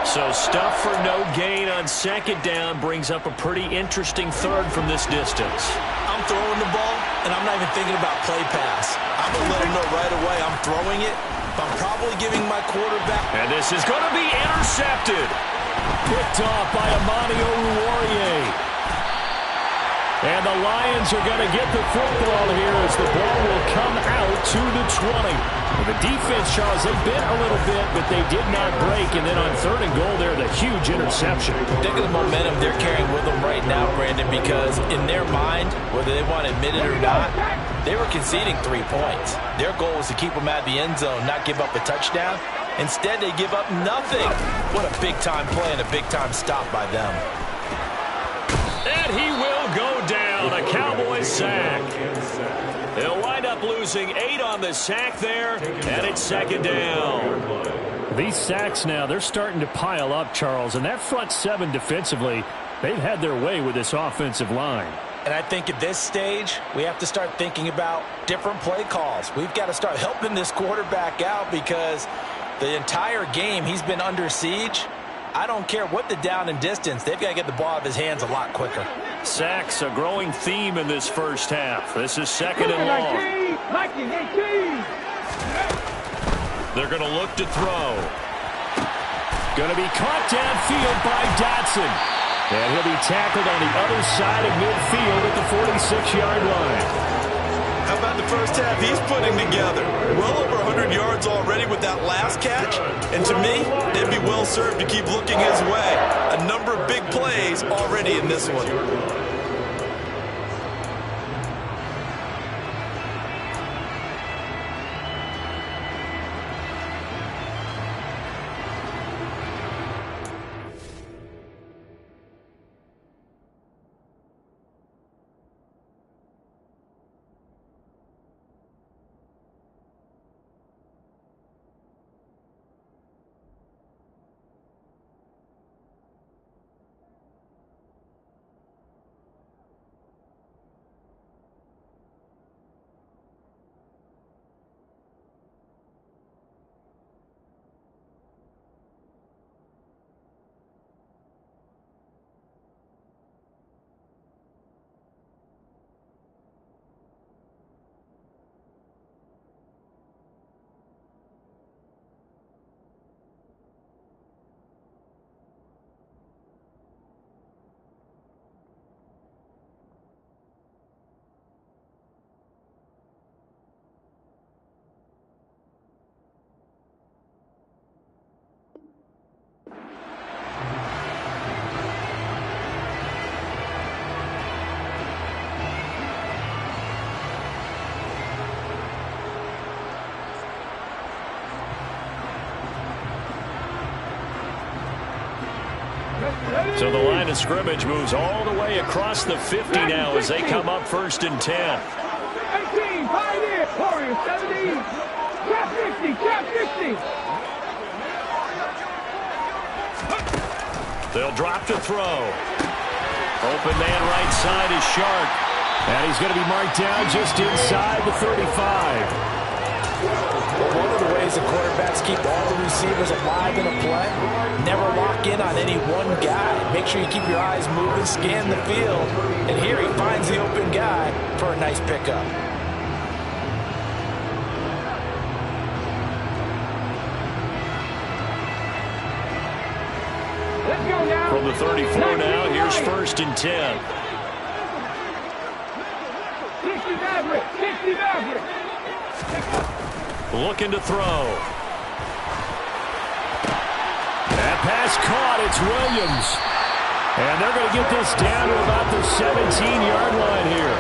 Speaker 3: So stuff for no gain on second down brings up a pretty interesting third from this distance.
Speaker 6: I'm throwing the ball, and I'm not even thinking about play pass. I'm going to let him know right away I'm throwing it. I'm probably giving my quarterback.
Speaker 3: And this is going to be intercepted. Picked off by Amani Oruwariye. And the Lions are going to get the football here as the ball will come out to the 20. Well, the defense, Charles, they've been a little bit, but they did not break. And then on third and goal there, the huge interception.
Speaker 6: Think of the momentum they're carrying with them right now, Brandon, because in their mind, whether they want to admit it or not, they were conceding 3 points. Their goal was to keep them at the end zone, not give up a touchdown. Instead, they give up nothing. What a big-time play and a big-time stop by them.
Speaker 3: And he will go down. A Cowboys sack. They'll wind up losing 8 on the sack there, and it's second down. These sacks now, they're starting to pile up, Charles, and that front 7 defensively, they've had their way with this offensive line.
Speaker 6: And I think at this stage, we have to start thinking about different play calls. We've got to start helping this quarterback out because the entire game he's been under siege. I don't care what the down and distance. They've got to get the ball out of his hands a lot quicker.
Speaker 3: Sacks, a growing theme in this first half. This is second and long. They're going to look to throw. Going to be caught downfield by Dotson. And he'll be tackled on the other side of midfield at the 46-yard line.
Speaker 6: How about the first half he's putting together? Well over 100 yards already with that last catch. And to me, they'd be well served to keep looking his way. A number of big plays already in this one.
Speaker 3: So the line of scrimmage moves all the way across the 50 now as they come up 1st and 10.
Speaker 8: 18, Pioneer, Warriors, 17, trap 50, trap 50.
Speaker 3: They'll drop to throw. Open man right side is Sharp.
Speaker 7: And he's going to be marked down just inside the 35.
Speaker 12: One of the ways the quarterbacks keep all the receivers alive in a play, never lock in on any one guy. Make sure you keep your eyes moving, scan the field. And here he finds the open guy for a nice pickup.
Speaker 8: Let's go now.
Speaker 3: From the 34 now, here's 1st and 10.
Speaker 8: 60 Maverick, 60 Maverick.
Speaker 3: Looking to throw.
Speaker 7: That pass caught. It's Williams. And they're going to get this down to about the 17-yard line here.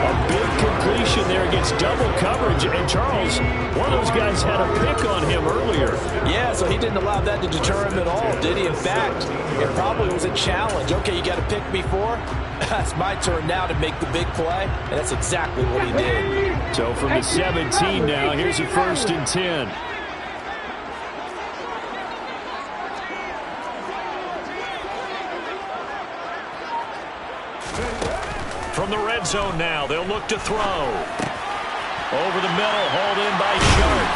Speaker 7: A big completion there against double coverage. And Charles, one of those guys had a pick on him earlier.
Speaker 12: Yeah, so he didn't allow that to deter him at all, did he? In fact, it probably was a challenge. Okay, you got a pick before? It's my turn now to make the big play, and that's exactly what he did.
Speaker 7: So from the 17 now, here's a 1st and 10.
Speaker 3: From the red zone now, they'll look to throw. Over the middle, hauled in by Sharp.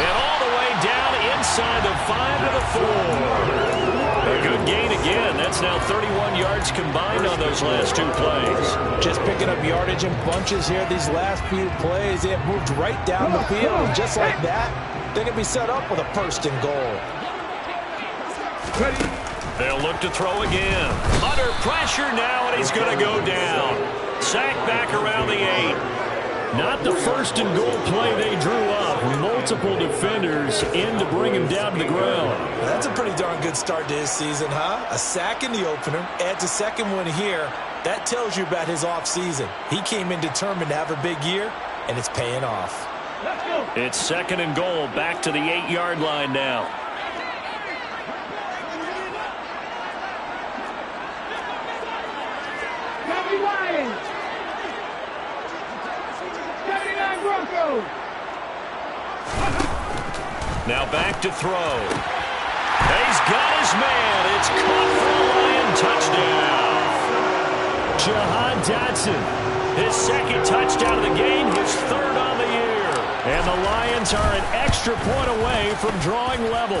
Speaker 3: And all the way down inside the 5 to the 4. A good gain again. That's now 31 yards combined on those last 2 plays.
Speaker 12: Just picking up yardage in bunches here. These last few plays, they have moved right down the field. And just like that, they can be set up with a 1st and goal.
Speaker 3: They'll look to throw again. Under pressure now, and he's going to go down. Sacked back around the 8.
Speaker 7: Not the 1st and goal play they drew up. Multiple defenders in to bring him down to the ground.
Speaker 12: That's a pretty darn good start to his season, huh? A sack in the opener, adds a second one here. That tells you about his offseason. He came in determined to have a big year, and it's paying off.
Speaker 3: It's 2nd and goal, back to the 8-yard line now.
Speaker 8: Copy Lions. 79 Broncos.
Speaker 3: Now back to throw. He's got his man. It's caught for a Lion touchdown.
Speaker 7: Jahan Dotson.
Speaker 3: His 2nd touchdown of the game, his 3rd on the year.
Speaker 7: And the Lions are an extra point away from drawing level.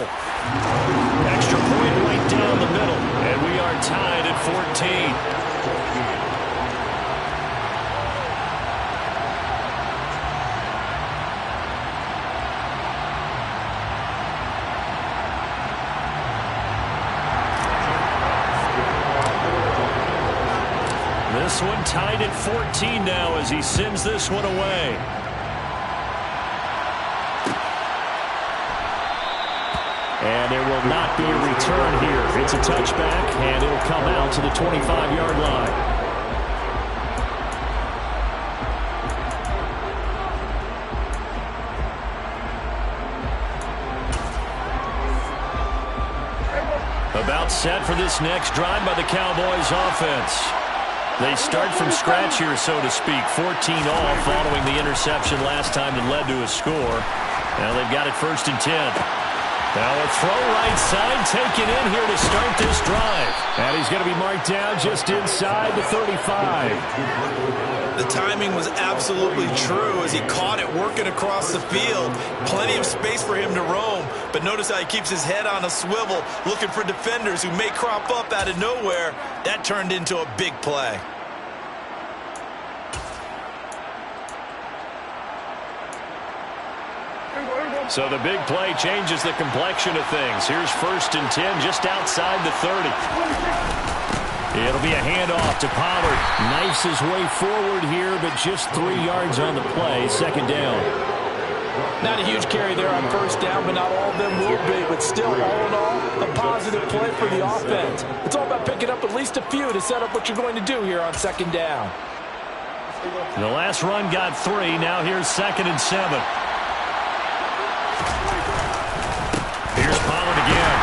Speaker 3: Extra point right down the middle. And we are tied at 14. This one tied at 14 now as he sends this one away.
Speaker 7: And there will not be a return here. It's a touchback, and it'll come out to the 25-yard line.
Speaker 3: About set for this next drive by the Cowboys offense. They start from scratch here, so to speak. 14 all following the interception last time that led to a score. Now they've got it 1st and 10. Now a throw right side taken in here to start this drive.
Speaker 7: And he's going to be marked down just inside the 35.
Speaker 12: The timing was absolutely true as he caught it working across the field. Plenty of space for him to roam. But notice how he keeps his head on a swivel, looking for defenders who may crop up out of nowhere. That turned into a big play.
Speaker 3: So the big play changes the complexion of things. Here's 1st and 10 just outside the 30. It'll be a handoff to Pollard.
Speaker 7: Knifes his way forward here, but just 3 yards on the play. 2nd down.
Speaker 12: Not a huge carry there on 1st down, but not all of them will be. But still, all in all, a positive play for the offense. It's all about picking up at least a few to set up what you're going to do here on 2nd down.
Speaker 3: The last run got 3. Now here's 2nd and 7. Here's Pollard again.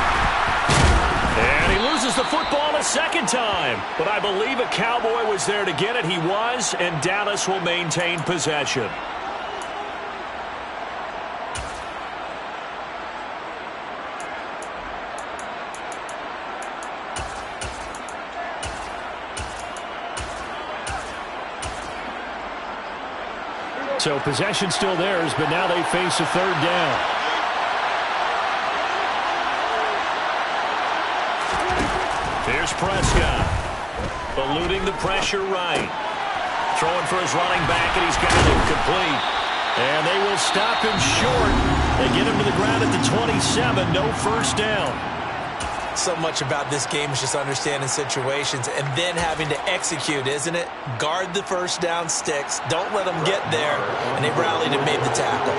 Speaker 3: And he loses loses the football a second time. But I believe a Cowboy was there to get it. He was, and Dallas will maintain possession.
Speaker 7: So possession still theirs, but now they face a third down.
Speaker 3: Here's Prescott. Eluding the pressure right. Throwing for his running back, and he's got it complete. And they will stop him short. They get him to the ground at the 27. No first down.
Speaker 12: So much about this game is just understanding situations and then having to execute, isn't it? Guard the first down sticks. Don't let them get there. And they rallied and made the tackle.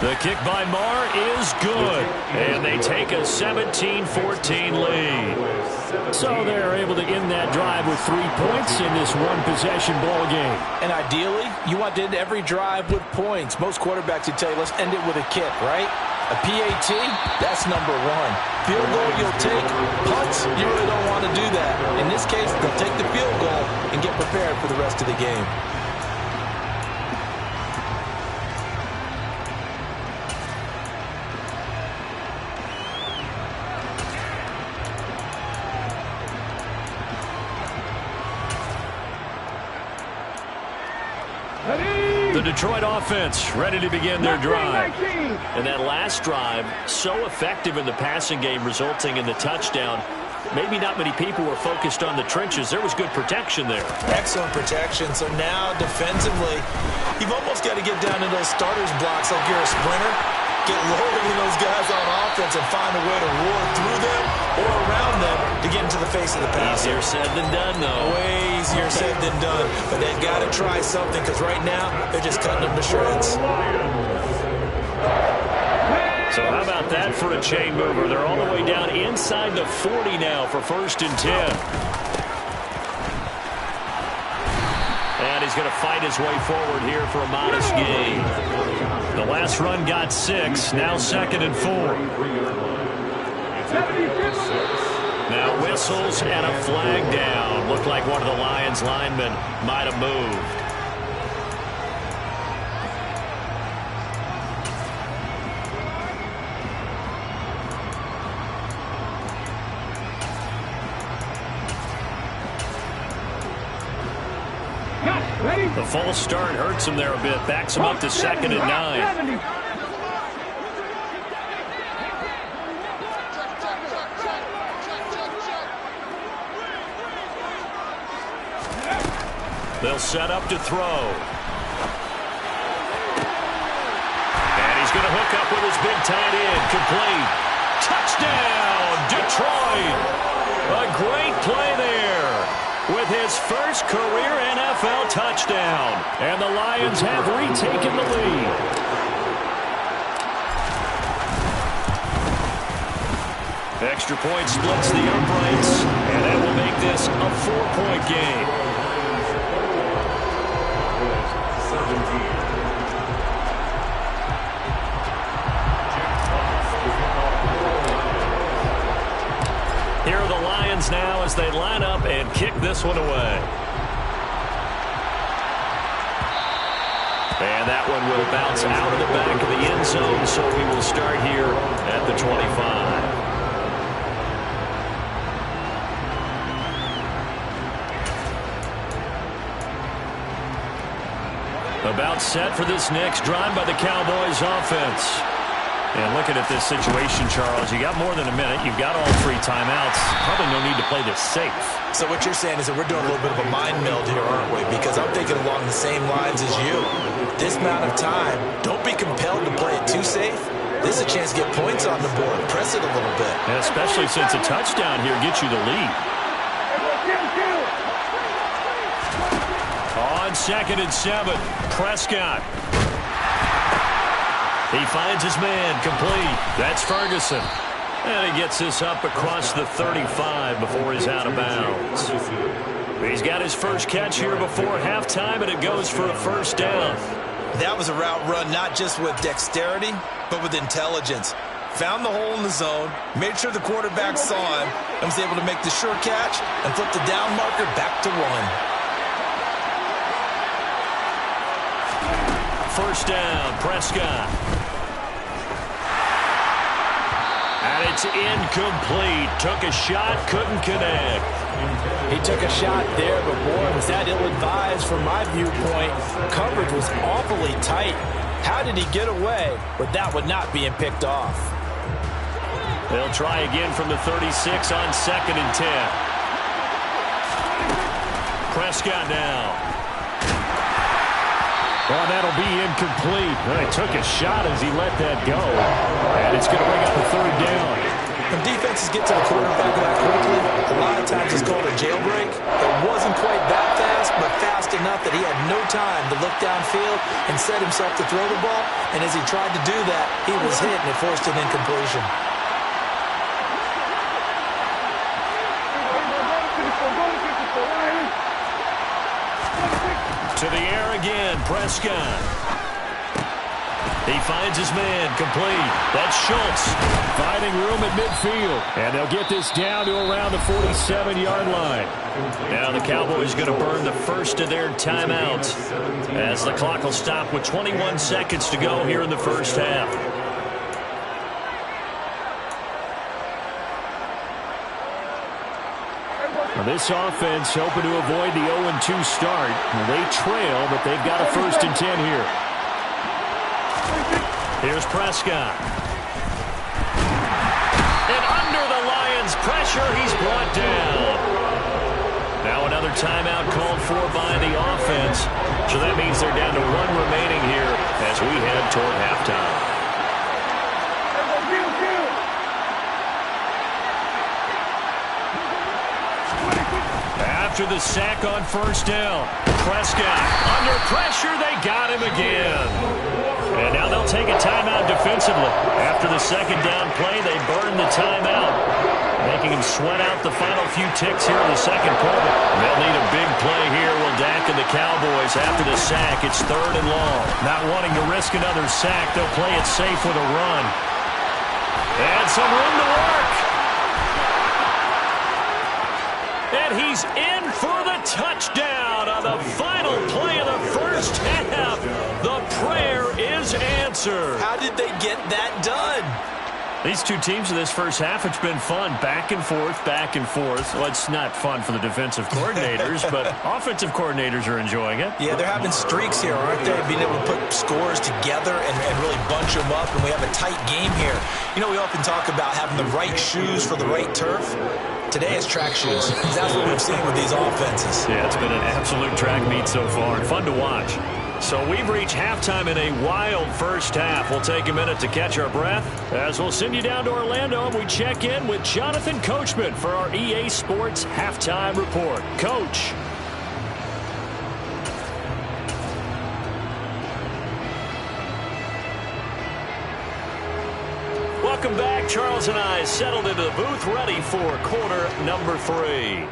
Speaker 3: The kick by Marr is good. And they take a 17-14 lead.
Speaker 7: So they're able to end that drive with 3 points in this one-possession ball game.
Speaker 12: And ideally, you want to end every drive with points. Most quarterbacks would tell you, let's end it with a kick, right? A PAT, that's number one. Field goal you'll take. Punts, you really don't want to do that. In this case, they'll take the field goal and get prepared for the rest of the game.
Speaker 3: The Detroit offense ready to begin their drive. And that last drive, so effective in the passing game, resulting in the touchdown. Maybe not many people were focused on the trenches. There was good protection there.
Speaker 12: Excellent protection. So now, defensively, you've almost got to get down to those starters blocks like you're a sprinter. Get lower than those guys on offense and find a way to roar through them or around them to get into the face of the pass.
Speaker 3: Easier said than done, though.
Speaker 12: Way easier said than done. But they've got to try something because right now they're just cutting them to shreds.
Speaker 3: So how about that for a chain mover? They're all the way down inside the 40 now for 1st and 10. And he's going to fight his way forward here for a modest gain. The last run got 6. Now 2nd and 4. Now whistles and a flag down. Looked like one of the Lions linemen might have moved. The false start hurts him there a bit. Backs him up to 2nd and 9. They'll set up to throw. And he's going to hook up with his big tight end. Complete. Touchdown, Detroit. A great play there with his first career NFL touchdown. And the Lions have retaken the lead. Extra point splits the uprights, and that will make this a 4-point game. Here are the Lions now as they line up and kick this one away. And that one will bounce out of the back of the end zone, so we will start here at the 25. About set for this next drive by the Cowboys offense. And looking at this situation, Charles, you got more than a minute. You've got all 3 timeouts. Probably no need to play this safe.
Speaker 12: So what you're saying is that we're doing a little bit of a mind meld here, aren't we? Because I'm thinking along the same lines as you. This amount of time, don't be compelled to play it too safe. This is a chance to get points on the board. Press it a little bit.
Speaker 3: And especially since a touchdown here gets you the lead. On 2nd and 7, Prescott. He finds his man, complete. That's Ferguson. And he gets this up across the 35 before he's out of bounds. He's got his first catch here before halftime, and it goes for a first down.
Speaker 12: That was a route run not just with dexterity, but with intelligence. Found the hole in the zone, made sure the quarterback saw him, and was able to make the sure catch and flip the down marker back to 1.
Speaker 3: First down, Prescott. And it's incomplete. Took a shot, couldn't connect.
Speaker 6: He took a shot there, but boy, was that ill-advised from my viewpoint. Coverage was awfully tight. How did he get away with that one not being picked off?
Speaker 3: They'll try again from the 36 on 2nd and 10. Prescott now.
Speaker 7: Well, that'll be incomplete. Well, he took a shot as he let that go. And it's going to bring up a 3rd down.
Speaker 6: When defenses get to the quarterback that quickly, a lot of times it's called a jailbreak. It wasn't quite that fast, but fast enough that he had no time to look downfield and set himself to throw the ball. And as he tried to do that, he was hit and it forced an incompletion.
Speaker 3: To the air again, Prescott. He finds his man, complete. That's Schultz.
Speaker 7: Finding room at midfield. And they'll get this down to around the 47-yard line.
Speaker 3: Now the Cowboys going to burn the first of their timeouts as the clock will stop with 21 seconds to go here in the first half.
Speaker 7: Now this offense hoping to avoid the 0-2 start. They trail, but they've got a 1st and 10 here.
Speaker 3: Here's Prescott. And under the Lions' pressure, he's brought down. Now another timeout called for by the offense. So that means they're down to 1 remaining here as we head toward halftime. After the sack on 1st down, Prescott under pressure. They got him again. And now they'll take a timeout defensively. After the 2nd down play, they burn the timeout, making him sweat out the final few ticks here in the 2nd quarter. They'll need a big play here. Will Dak and the Cowboys after the sack. It's 3rd and long. Not wanting to risk another sack, they'll play it safe with a run. And some room to work. And he's in for the touchdown on the final play of the first half. The prayer is answered.
Speaker 6: How did they get that done?
Speaker 3: These two teams in this first half, it's been fun. Back and forth, back and forth. Well, it's not fun for the defensive coordinators, but offensive coordinators are enjoying it.
Speaker 6: Yeah, they're having streaks here, aren't they? Being able to put scores together and really bunch them up, and we have a tight game here. You know, we often talk about having the right shoes for the right turf. Today it's track shoes. That's what we've seen with these offenses.
Speaker 3: Yeah, it's been an absolute track meet so far. Fun to watch. So we've reached halftime in a wild first half. We'll take a minute to catch our breath as we'll send you down to Orlando and we check in with Jonathan Coachman for our EA Sports Halftime Report. Coach. Welcome back. Charles and I settled into the booth ready for quarter number 3.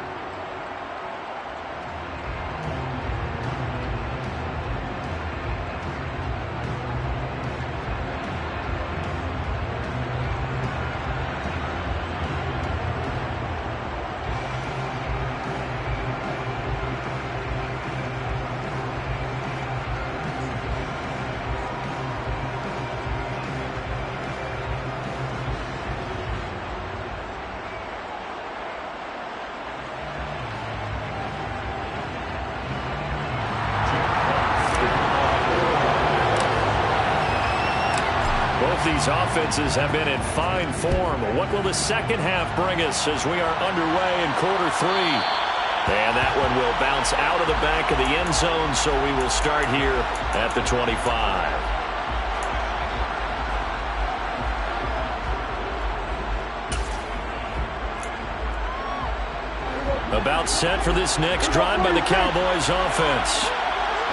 Speaker 3: These offenses have been in fine form. What will the second half bring us as we are underway in quarter 3? And that one will bounce out of the back of the end zone, so we will start here at the 25. About set for this next drive by the Cowboys offense.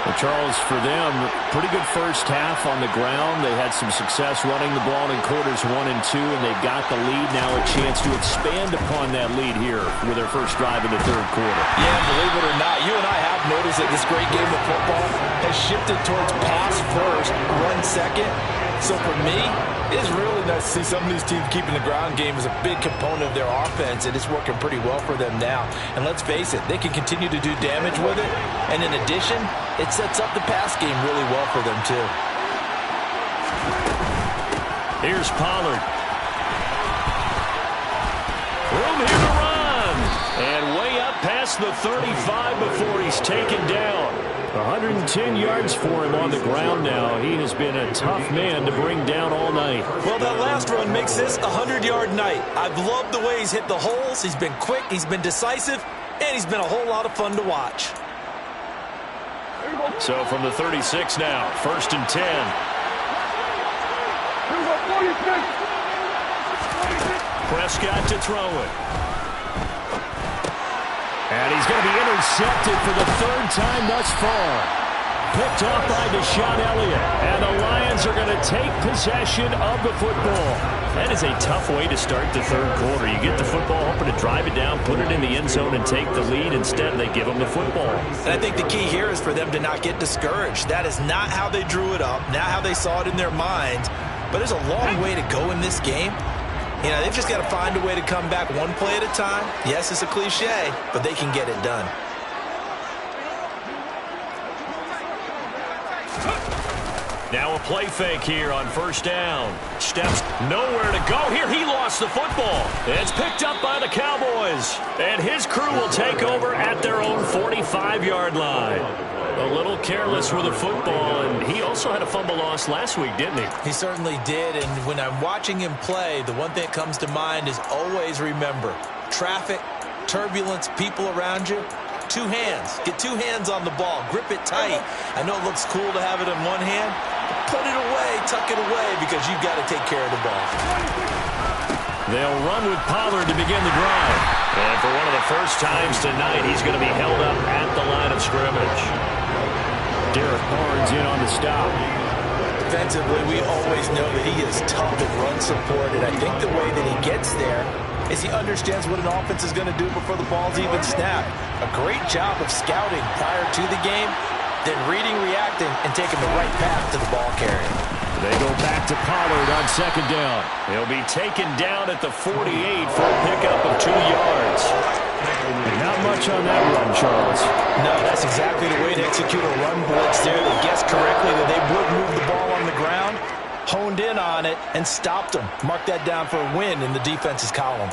Speaker 7: Well, Charles, for them, pretty good first half on the ground. They had some success running the ball in quarters 1 and 2, and they've got the lead. Now a chance to expand upon that lead here with their first drive in the third quarter.
Speaker 6: Yeah, believe it or not, you and I have noticed that this great game of football has shifted towards pass first, run second. So for me, it is really nice to see some of these teams keeping the ground game as a big component of their offense, and it's working pretty well for them now. And let's face it, they can continue to do damage with it. And in addition, it sets up the pass game really well for them, too.
Speaker 3: Here's Pollard. Room here to run. And way up past the 35 before he's taken down. 110 yards for him on the ground now. He has been a tough man to bring down all night.
Speaker 6: Well, that last run makes this a 100-yard night. I've loved the way he's hit the holes. He's been quick, he's been decisive, and he's been a whole lot of fun to watch.
Speaker 3: So from the 36 now, 1st and 10. Prescott to throw it. And he's going to be intercepted for the 3rd time thus far. Picked off by Deshaun Elliott. And the Lions are going to take possession of the football. That is a tough way to start the 3rd quarter. You get the football, hoping to drive it down, put it in the end zone, and take the lead. Instead, they give them the football.
Speaker 6: And I think the key here is for them to not get discouraged. That is not how they drew it up, not how they saw it in their minds. But there's a long way to go in this game. You know, they've just got to find a way to come back one play at a time. Yes, it's a cliche, but they can get it done.
Speaker 3: Now a play fake here on 1st down. Steps nowhere to go here. He lost the football. It's picked up by the Cowboys. And his crew will take over at their own 45-yard line. A little careless with the football, and he also had a fumble loss last week, didn't he?
Speaker 6: He certainly did, and when I'm watching him play, the one thing that comes to mind is always remember, traffic, turbulence, people around you, 2 hands. Get 2 hands on the ball. Grip it tight. I know it looks cool to have it in one hand, but put it away, tuck it away, because you've got to take care of the ball.
Speaker 3: They'll run with Pollard to begin the drive. And for one of the first times tonight, he's going to be held up at the line of scrimmage.
Speaker 7: Derek Barnes in on the stop.
Speaker 6: Defensively, we always know that he is tough at run support, and I think the way that he gets there is he understands what an offense is going to do before the ball's even snapped. A great job of scouting prior to the game, then reading, reacting, and taking the right path to the ball carrier.
Speaker 3: They go back to Pollard on 2nd down. He'll be taken down at the 48 for a pickup of 2 yards.
Speaker 7: Not much on that run, Charles.
Speaker 6: No, that's exactly the way to execute a run blitz there. They guessed correctly that they would move the ball on the ground, honed in on it, and stopped them. Mark that down for a win in the defense's column.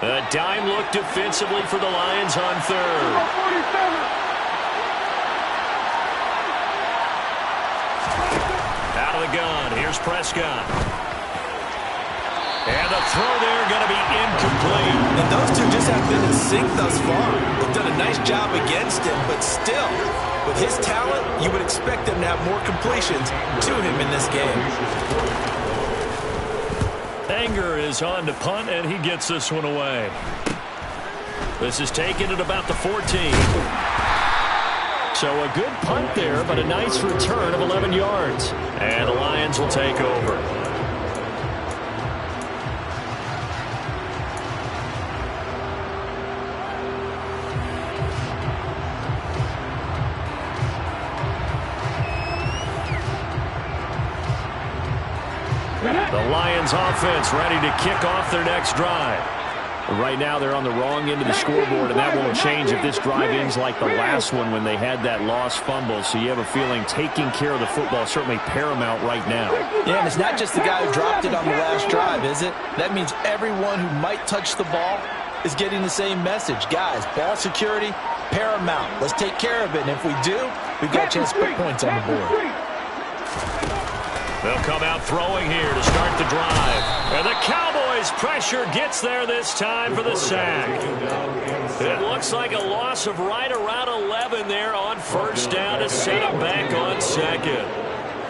Speaker 3: A dime look defensively for the Lions on 3rd. Out of the gun, here's Prescott. And the throw there going to be incomplete.
Speaker 6: And those two just have been in sync thus far. They've done a nice job against him, but still, with his talent, you would expect them to have more completions to him in this game.
Speaker 3: Anger is on to punt, and he gets this one away. This is taken at about the 14. So a good punt there, but a nice return of 11 yards. And the Lions will take over. The Lions offense ready to kick off their next drive. Right now they're on the wrong end of the scoreboard, and that won't change if this drive ends like the last one when they had that lost fumble. So you have a feeling taking care of the football is certainly paramount right now.
Speaker 6: Yeah, and it's not just the guy who dropped it on the last drive, is it? That means everyone who might touch the ball is getting the same message. Guys, ball security, paramount. Let's take care of it, and if we do, we've got a chance to put points on the board.
Speaker 3: They'll come out throwing here to start the drive. And the Cowboys' pressure gets there this time for the sack. It looks like a loss of right around 11 there on first down to set them back on second.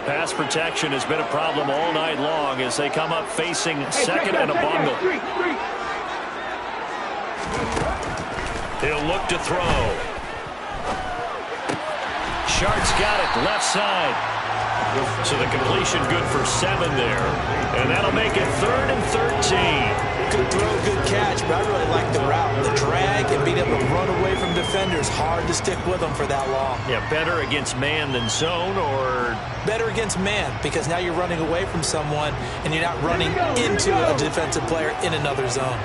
Speaker 3: Pass protection has been a problem all night long as they come up facing second and a bungle. He'll look to throw. Shart's got it left side. So the completion good for 7 there. And that'll make it 3rd and 13.
Speaker 12: Good throw, good catch, but I really like the route. The drag and being able to run away from defenders, hard to stick with them for that long.
Speaker 3: Yeah, better against man than zone, or?
Speaker 12: Better against man, because now you're running away from someone and you're not running into a defensive player in another zone.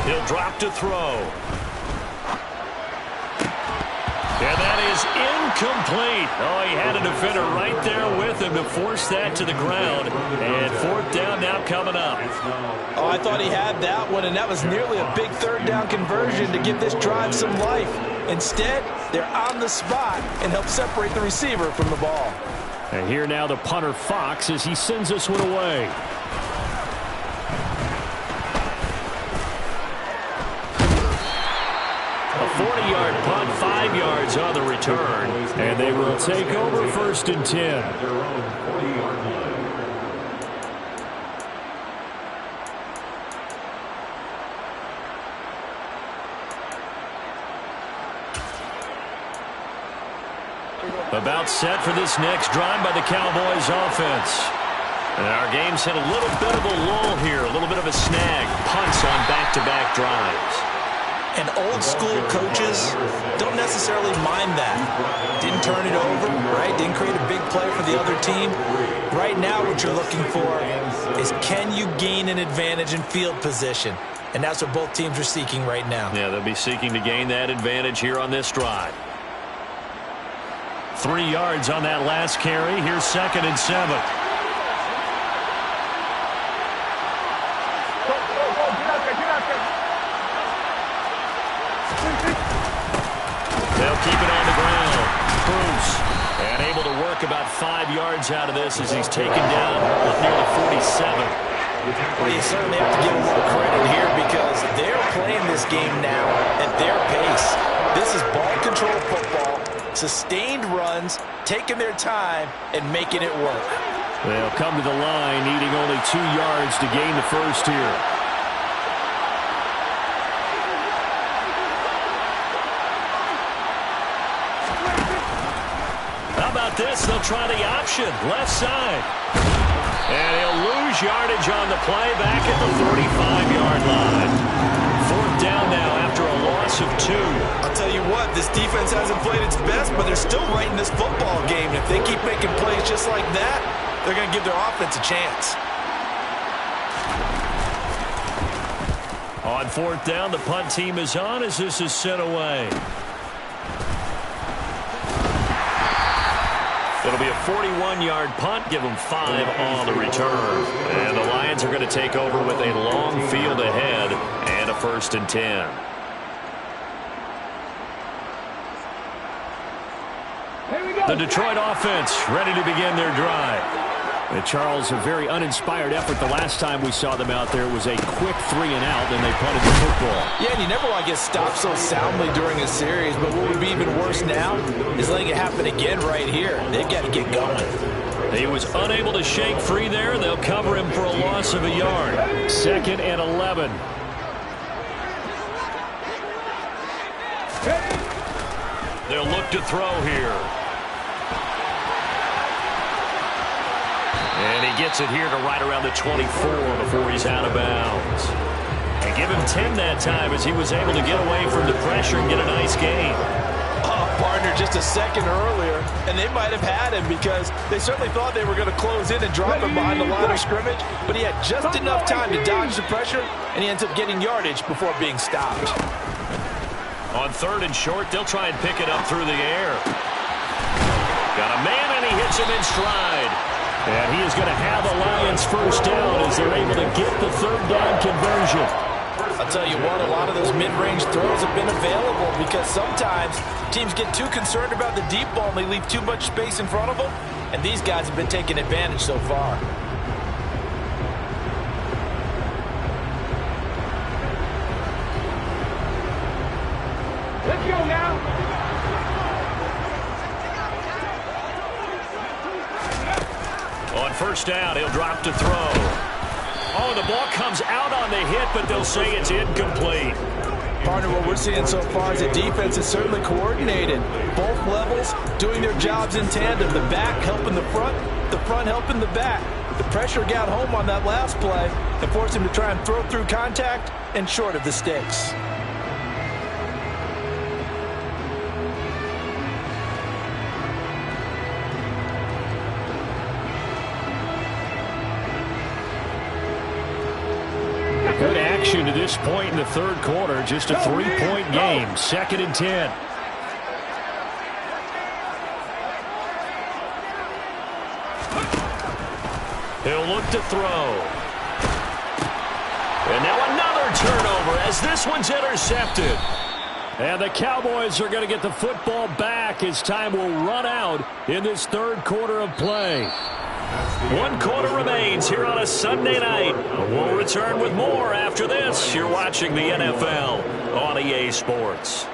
Speaker 3: He'll drop to throw. And that is incomplete. Oh, he had a defender right there with him to force that to the ground. And 4th down now coming up.
Speaker 12: Oh, I thought he had that one, and that was nearly a big 3rd down conversion to give this drive some life. Instead, they're on the spot and help separate the receiver from the ball.
Speaker 7: And here now the punter Fox as he sends this one away.
Speaker 3: A 40-yard punt, 5 yards on the return.
Speaker 7: And they will take over 1st and 10.
Speaker 3: About set for this next drive by the Cowboys offense. And our game's hit a little bit of a lull here, a little bit of a snag. Punts on back-to-back drives.
Speaker 12: And old-school coaches don't necessarily mind that. Didn't turn it over, right? Didn't create a big play for the other team. Right now what you're looking for is can you gain an advantage in field position? And that's what both teams are seeking right now.
Speaker 3: Yeah, they'll be seeking to gain that advantage here on this drive. 3 yards on that last carry. Here's 2nd and 7. They'll keep it on the ground. Cruz, and able to work about 5 yards out of this as he's taken down up near the 47.
Speaker 12: Well, you certainly have to give them more credit here because they're playing this game now at their pace. This is ball control football, sustained runs, taking their time, and making it work.
Speaker 7: They'll come to the line, needing only 2 yards to gain the first here.
Speaker 3: How about this? They'll try the option, left side. And he'll lose yardage on the play back at the 45-yard line. 4th down now after a loss of 2.
Speaker 12: I'll tell you what, this defense hasn't played its best, but they're still right in this football game. If they keep making plays just like that, they're going to give their offense a chance.
Speaker 3: On 4th down, the punt team is on as this is sent away. It'll be a 41-yard punt, give them 5 on the return. And the Lions are going to take over with a long field ahead and a 1st and 10. The Detroit offense ready to begin their drive.
Speaker 7: And Charles, a very uninspired effort. The last time we saw them out there was a quick 3 and out, then they punted the football.
Speaker 12: Yeah, and you never want to get stopped so soundly during a series, but what would be even worse now is letting it happen again right here. They've got to get going.
Speaker 3: He was unable to shake free there. They'll cover him for a loss of a yard.
Speaker 7: 2nd and 11.
Speaker 3: They'll look to throw here. And he gets it here to right around the 24 before he's out of bounds. And give him 10 that time as he was able to get away from the pressure and get a nice gain.
Speaker 12: Partner just a second earlier, and they might have had him because they certainly thought they were going to close in and drop him behind the line of scrimmage, but he had just enough time to dodge the pressure, and he ends up getting yardage before being stopped.
Speaker 3: On 3rd and short, they'll try and pick it up through the air. Got a man, and he hits him in stride. And he is going to have the Lions first down as they're able to get the third down conversion.
Speaker 6: I'll tell you what, a lot of those mid-range throws have been available because sometimes teams get too concerned about the deep ball and they leave too much space in front of them. And these guys have been taking advantage so far.
Speaker 8: Let's go now.
Speaker 3: On first down, he'll drop to throw. Oh, the ball comes out on the hit, but they'll say it's incomplete.
Speaker 6: Partner, what we're seeing so far is the defense is certainly coordinated. Both levels doing their jobs in tandem. The back helping the front helping the back. The pressure got home on that last play and forced him to try and throw through contact and short of the sticks.
Speaker 3: Good action to this point in the third quarter. Just a 3-point game. 2nd and 10. He'll look to throw. And now another turnover as this one's intercepted. And the Cowboys are going to get the football back as time will run out in this third quarter of play. 1 quarter remains here on a Sunday night. We'll return with more after this. You're watching the NFL on EA Sports.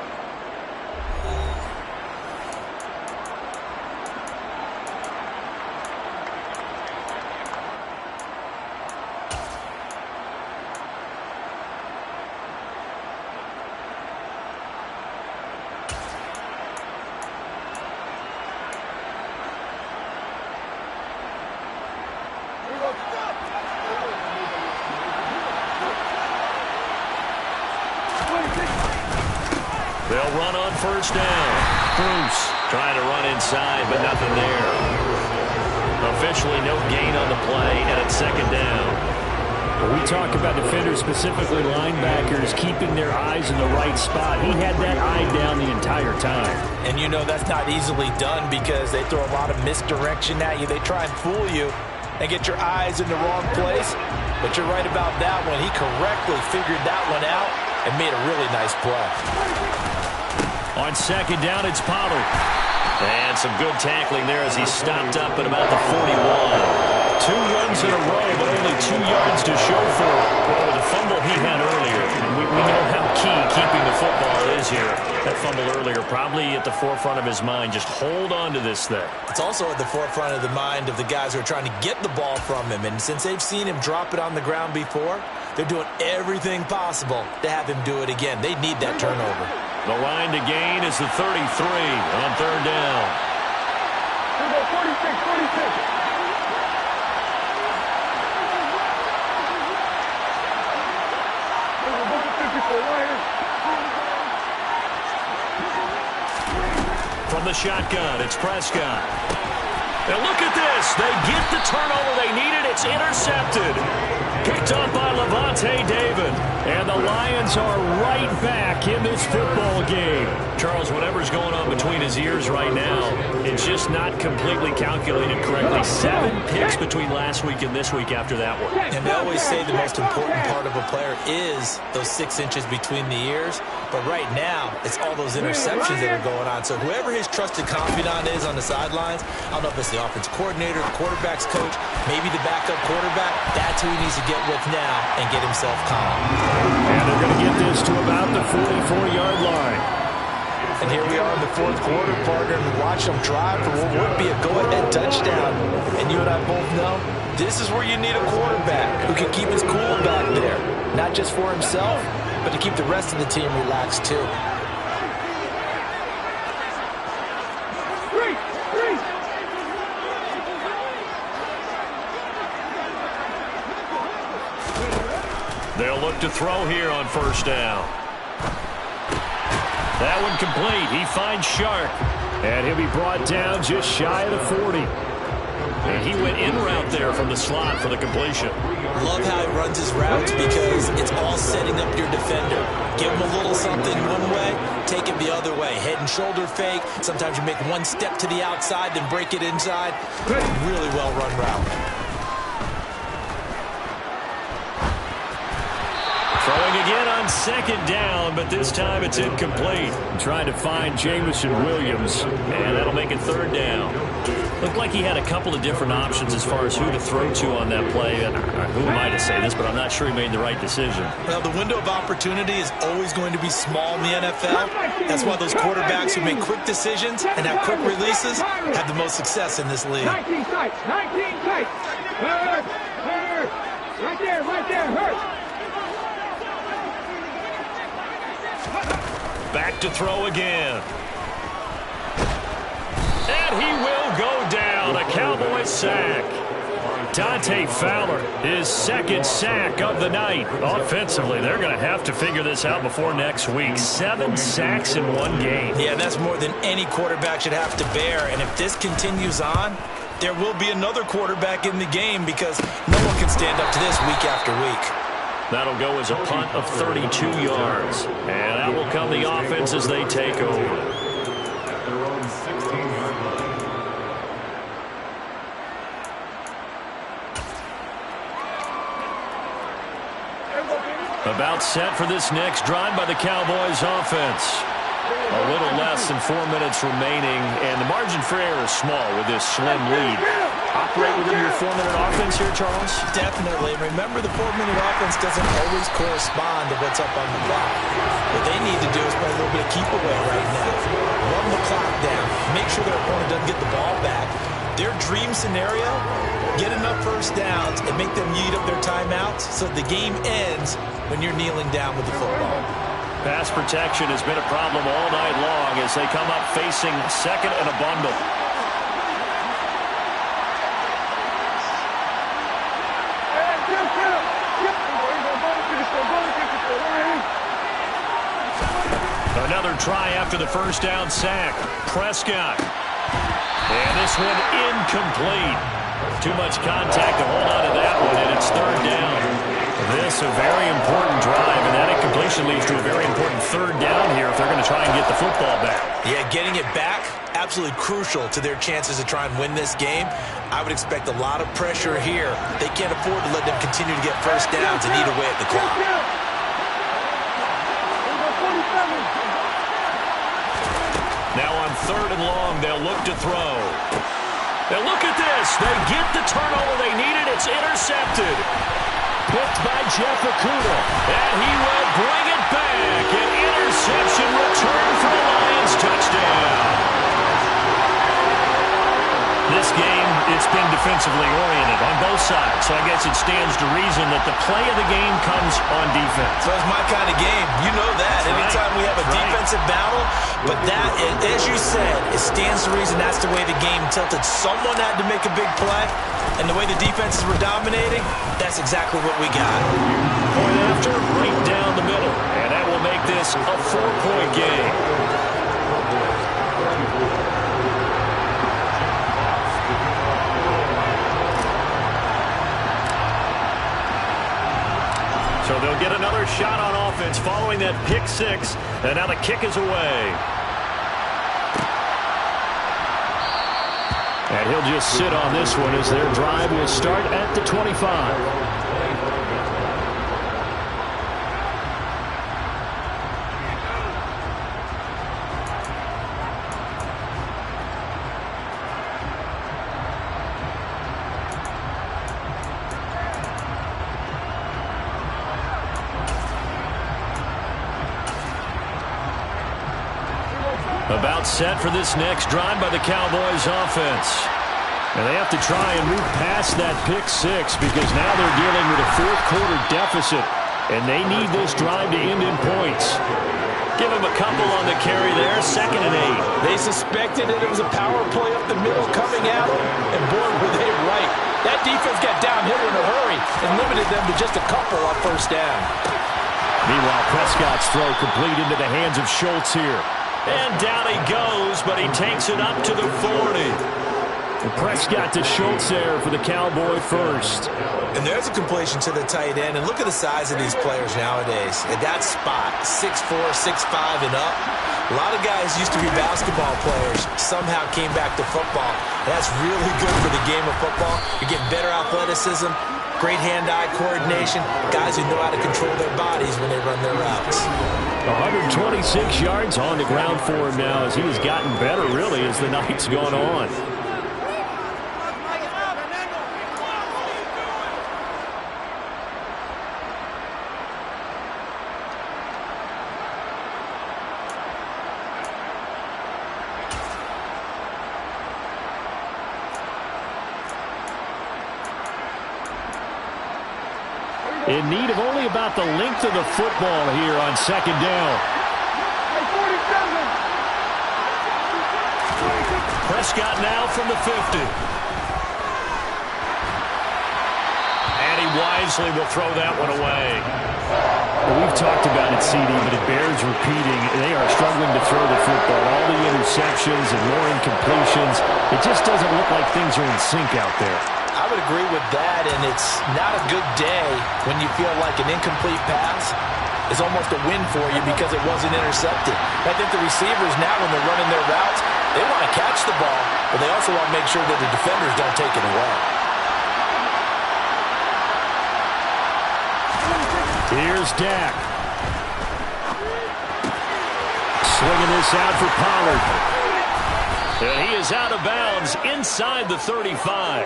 Speaker 3: They'll run on first down. Bruce trying to run inside, but nothing there. Officially no gain on the play, and it's 2nd down.
Speaker 7: We talk about defenders, specifically linebackers, keeping their eyes in the right spot. He had that eye down the entire time.
Speaker 6: And you know that's not easily done because they throw a lot of misdirection at you. They try and fool you and get your eyes in the wrong place. But you're right about that one. He correctly figured that one out and made a really nice play.
Speaker 3: On 2nd down, it's Pollard. And some good tackling there as he stopped up at about the 41. 2 runs in a row, but only 2 yards to show for it. Well, the fumble he had earlier, we know how key keeping the football is here. That fumble earlier probably at the forefront of his mind. Just hold on to this thing.
Speaker 6: It's also at the forefront of the mind of the guys who are trying to get the ball from him. And since they've seen him drop it on the ground before, they're doing everything possible to have him do it again. They need that turnover.
Speaker 3: The line to gain is the 33 on 3rd down.
Speaker 8: 46.
Speaker 3: From the shotgun, it's Prescott. And look at this. They get the turnover they needed. It's intercepted. Picked up by Levante David. And the Lions are right back in this football game. Charles, whatever's going on between his ears right now, it's just not completely calculated correctly. 7 picks between last week and this week after that one.
Speaker 6: And they always say the most important part of a player is those 6 inches between the ears. But right now, it's all those interceptions that are going on. So whoever his trusted confidant is on the sidelines, I don't know if it's the offensive coordinator, the quarterback's coach, maybe the backup quarterback, that's who he needs to get with now and get himself calm.
Speaker 7: And they're going to get this to about the 44-yard line.
Speaker 6: And here we are in the 4th quarter, partner, and watch them drive for what would be a go-ahead touchdown. And you and I both know this is where you need a quarterback who can keep his cool back there, not just for himself, but to keep the rest of the team relaxed too.
Speaker 3: They'll look to throw here on first down. That one complete. He finds Shark.
Speaker 7: And he'll be brought down just shy of the 40.
Speaker 3: And he went in route there from the slot for the completion.
Speaker 12: Love how he runs his routes because it's all setting up your defender. Give him a little something one way, take it the other way. Head and shoulder fake. Sometimes you make one step to the outside, then break it inside. Really well-run route.
Speaker 3: Throwing again on second down, but this time it's incomplete.
Speaker 7: Trying to find Jamison Williams,
Speaker 3: and that'll make it third down. Looked like he had a couple of different options as far as who to throw to on that play. And who am I to say this, but I'm not sure he made the right decision.
Speaker 12: Well, the window of opportunity is always going to be small in the NFL. That's why those quarterbacks who make quick decisions and have quick releases have the most success in this league.
Speaker 8: 19 tight, 19 tight. Hurt. Right there, hurt.
Speaker 3: Back to throw again. And he will go down. A Cowboys sack. Dante Fowler, his second sack of the night. Offensively, they're going to have to figure this out before next week. 7 sacks in one game.
Speaker 12: Yeah, that's more than any quarterback should have to bear. And if this continues on, there will be another quarterback in the game because no one can stand up to this week after week.
Speaker 3: That'll go as a punt of 32 yards. And that will come the offense as they take over. About set for this next drive by the Cowboys offense. A little less than 4 minutes remaining, and the margin for error is small with this slim lead. Operate within your 4-minute offense here, Charles?
Speaker 12: Definitely. Remember, the 4-minute offense doesn't always correspond to what's up on the clock. What they need to do is play a little bit of keep away right now. Run the clock down. Make sure their opponent doesn't get the ball back. Their dream scenario, get enough first downs and make them eat up their timeouts so the game ends when you're kneeling down with the football.
Speaker 3: Pass protection has been a problem all night long as they come up facing second and a bundle. Another try after the first down sack. Prescott. And this one incomplete. Too much contact to hold on to that one, and it's third down. This a very important drive, and that incompletion leads to a very important third down here if they're going to try and get the football back.
Speaker 12: Yeah, getting it back, absolutely crucial to their chances to try and win this game. I would expect a lot of pressure here. They can't afford to let them continue to get first downs and eat away at the clock.
Speaker 3: Now on third and long, they'll look to throw. Now look at this. They get the turnover they needed. It's intercepted. Picked by Jeff Okuda. And he will bring it back. An interception return for the Lions. Touchdown. This game, it's been defensively oriented on both sides. So I guess it stands to reason that the play of the game comes on defense.
Speaker 12: So it's my kind of game. You know that. Anytime we have a defensive battle, but that, as you said, it stands to reason that's the way the game tilted. Someone had to make a big play, and the way the defenses were dominating, that's exactly what we got.
Speaker 3: Point after, right down the middle. And that will make this a 4-point game. So they'll get another shot on offense following that pick six. And now the kick is away. And he'll just sit on this one as their drive will start at the 25. About set for this next drive by the Cowboys offense. And they have to try and move past that pick six because now they're dealing with a fourth-quarter deficit, and they need this drive to end in points. Give them a couple on the carry there, 2nd and 8.
Speaker 12: They suspected that it was a power play up the middle coming at them, and boy, were they right. That defense got downhill in a hurry and limited them to just a couple on first down.
Speaker 3: Meanwhile, Prescott's throw complete into the hands of Schultz here. And down he goes, but he takes it up to the 40.
Speaker 7: And Prescott to Schultz there for the Cowboy first.
Speaker 12: And there's a completion to the tight end. And look at the size of these players nowadays. At that spot, 6'4", 6'5", and up. A lot of guys used to be basketball players, somehow came back to football. And that's really good for the game of football. You're getting better athleticism, great hand-eye coordination, guys who know how to control their bodies when they run their routes.
Speaker 7: 126 yards on the ground for him now as he has gotten better, really, as the night's gone on. In need of only about the length of the football here on second down. Prescott now from the 50. And he wisely will throw that one away. Well, we've talked about it, CD, but it bears repeating. They are struggling to throw the football. All the interceptions and more incompletions. It just doesn't look like things are in sync out there.
Speaker 12: I would agree with that, and it's not a good day when you feel like an incomplete pass is almost a win for you because it wasn't intercepted. I think the receivers now, when they're running their routes, they want to catch the ball, but they also want to make sure that the defenders don't take it away.
Speaker 7: Here's Dak. Swinging this out for Pollard. And he is out of bounds inside the 35.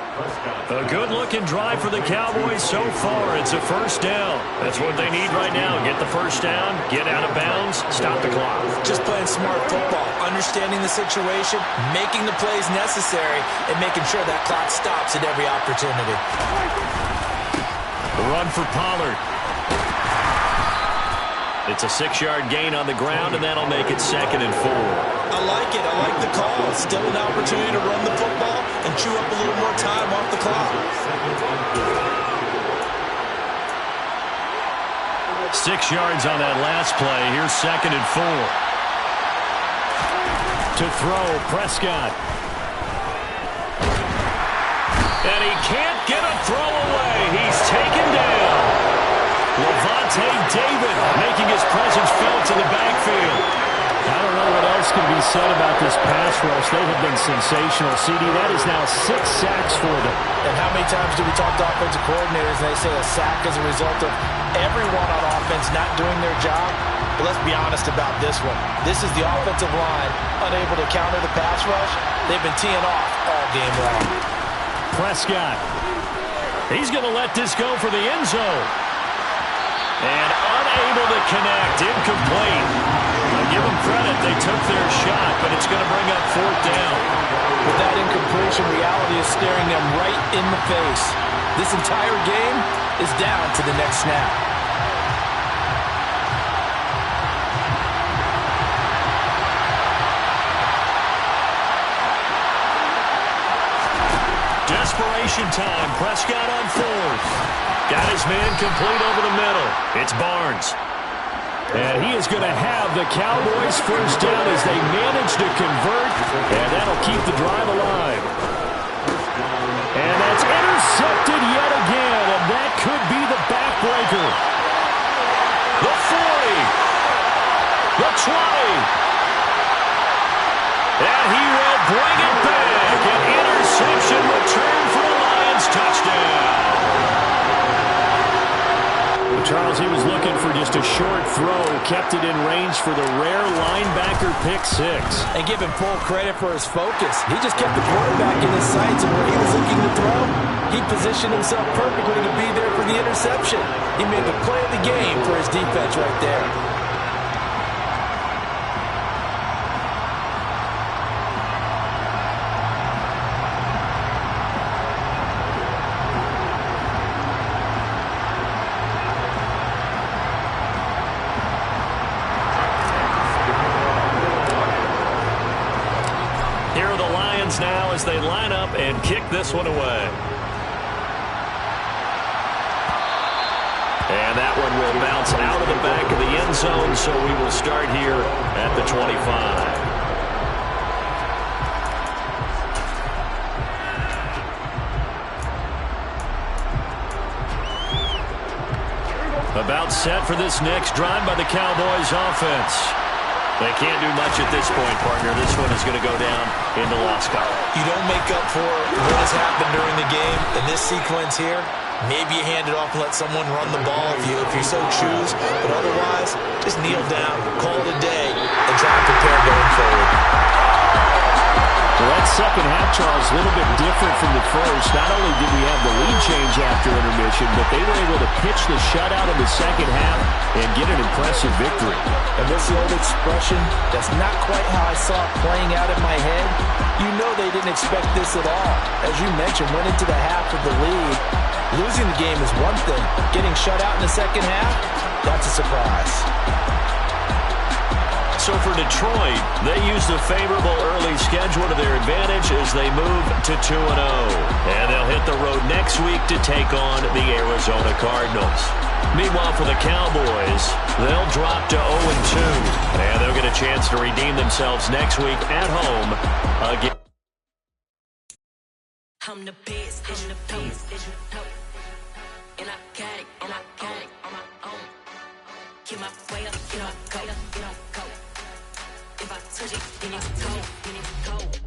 Speaker 7: A good-looking drive for the Cowboys so far. It's a first down. That's what they need right now. Get the first down, get out of bounds, stop the clock.
Speaker 12: Just playing smart football, understanding the situation, making the plays necessary, and making sure that clock stops at every opportunity.
Speaker 7: The run for Pollard. It's a 6-yard gain on the ground, and that'll make it 2nd and 4.
Speaker 12: I like it. I like the call. Still an opportunity to run the football and chew up a little more time off the clock.
Speaker 7: 6 yards on that last play. Here's 2nd and 4. To throw, Prescott. And he can't get a throw away. He's taken down. Levante David making his presence felt in the backfield. I don't know what else can be said about this pass rush. They have been sensational. CD, that is now 6 sacks for them.
Speaker 12: And how many times do we talk to offensive coordinators and they say a sack is a result of everyone on offense not doing their job? But let's be honest about this one. This is the offensive line unable to counter the pass rush. They've been teeing off all game long.
Speaker 7: Prescott. He's going to let this go for the end zone. And unable to connect. Incomplete. I'll give them credit. They took their shot, but it's going to bring up 4th down.
Speaker 12: With that incompletion, reality is staring them right in the face. This entire game is down to the next snap.
Speaker 7: Desperation time. Prescott on 4th. Got his man complete over the middle. It's Barnes. And he is going to have the Cowboys first down as they manage to convert. And that'll keep the drive alive. And that's intercepted yet again. And that could be the backbreaker. The 40. The 20. And he will bring it back. An interception return for the Lions. Touchdown. Charles, he was looking for just a short throw, kept it in range for the rare linebacker pick 6.
Speaker 12: And give him full credit for his focus. He just kept the quarterback in his sights, and where he was looking to throw, he positioned himself perfectly to be there for the interception. He made the play of the game for his defense right there.
Speaker 7: Now as they line up and kick this one away. And that one will bounce out of the back of the end zone, so we will start here at the 25.
Speaker 3: It's set for this next drive by the Cowboys offense. They can't do much at this point, partner. This one is going to go down in the loss column.
Speaker 6: You don't make up for what has happened during the game. In this sequence here, maybe you hand it off and let someone run the ball if you so choose. But otherwise, just kneel down, call it a day, and try and prepare going forward.
Speaker 7: Well, that second half, Charles, a little bit different from the first. Not only did we have the lead change after intermission, but they were able to pitch the shutout in the second half and get an impressive victory.
Speaker 6: And what's the old expression? That's not quite how I saw it playing out in my head. You know they didn't expect this at all. As you mentioned, went into the half of the lead. Losing the game is one thing. Getting shut out in the second half, that's a surprise.
Speaker 3: So for Detroit, they use the favorable early schedule to their advantage as they move to 2-0. And they'll hit the road next week to take on the Arizona Cardinals. Meanwhile, for the Cowboys, they'll drop to 0-2. And they'll get a chance to redeem themselves next week at home again.
Speaker 13: I'm the best, and I got it on my own. Get my way up, get on go. If I touch it, then it's cold.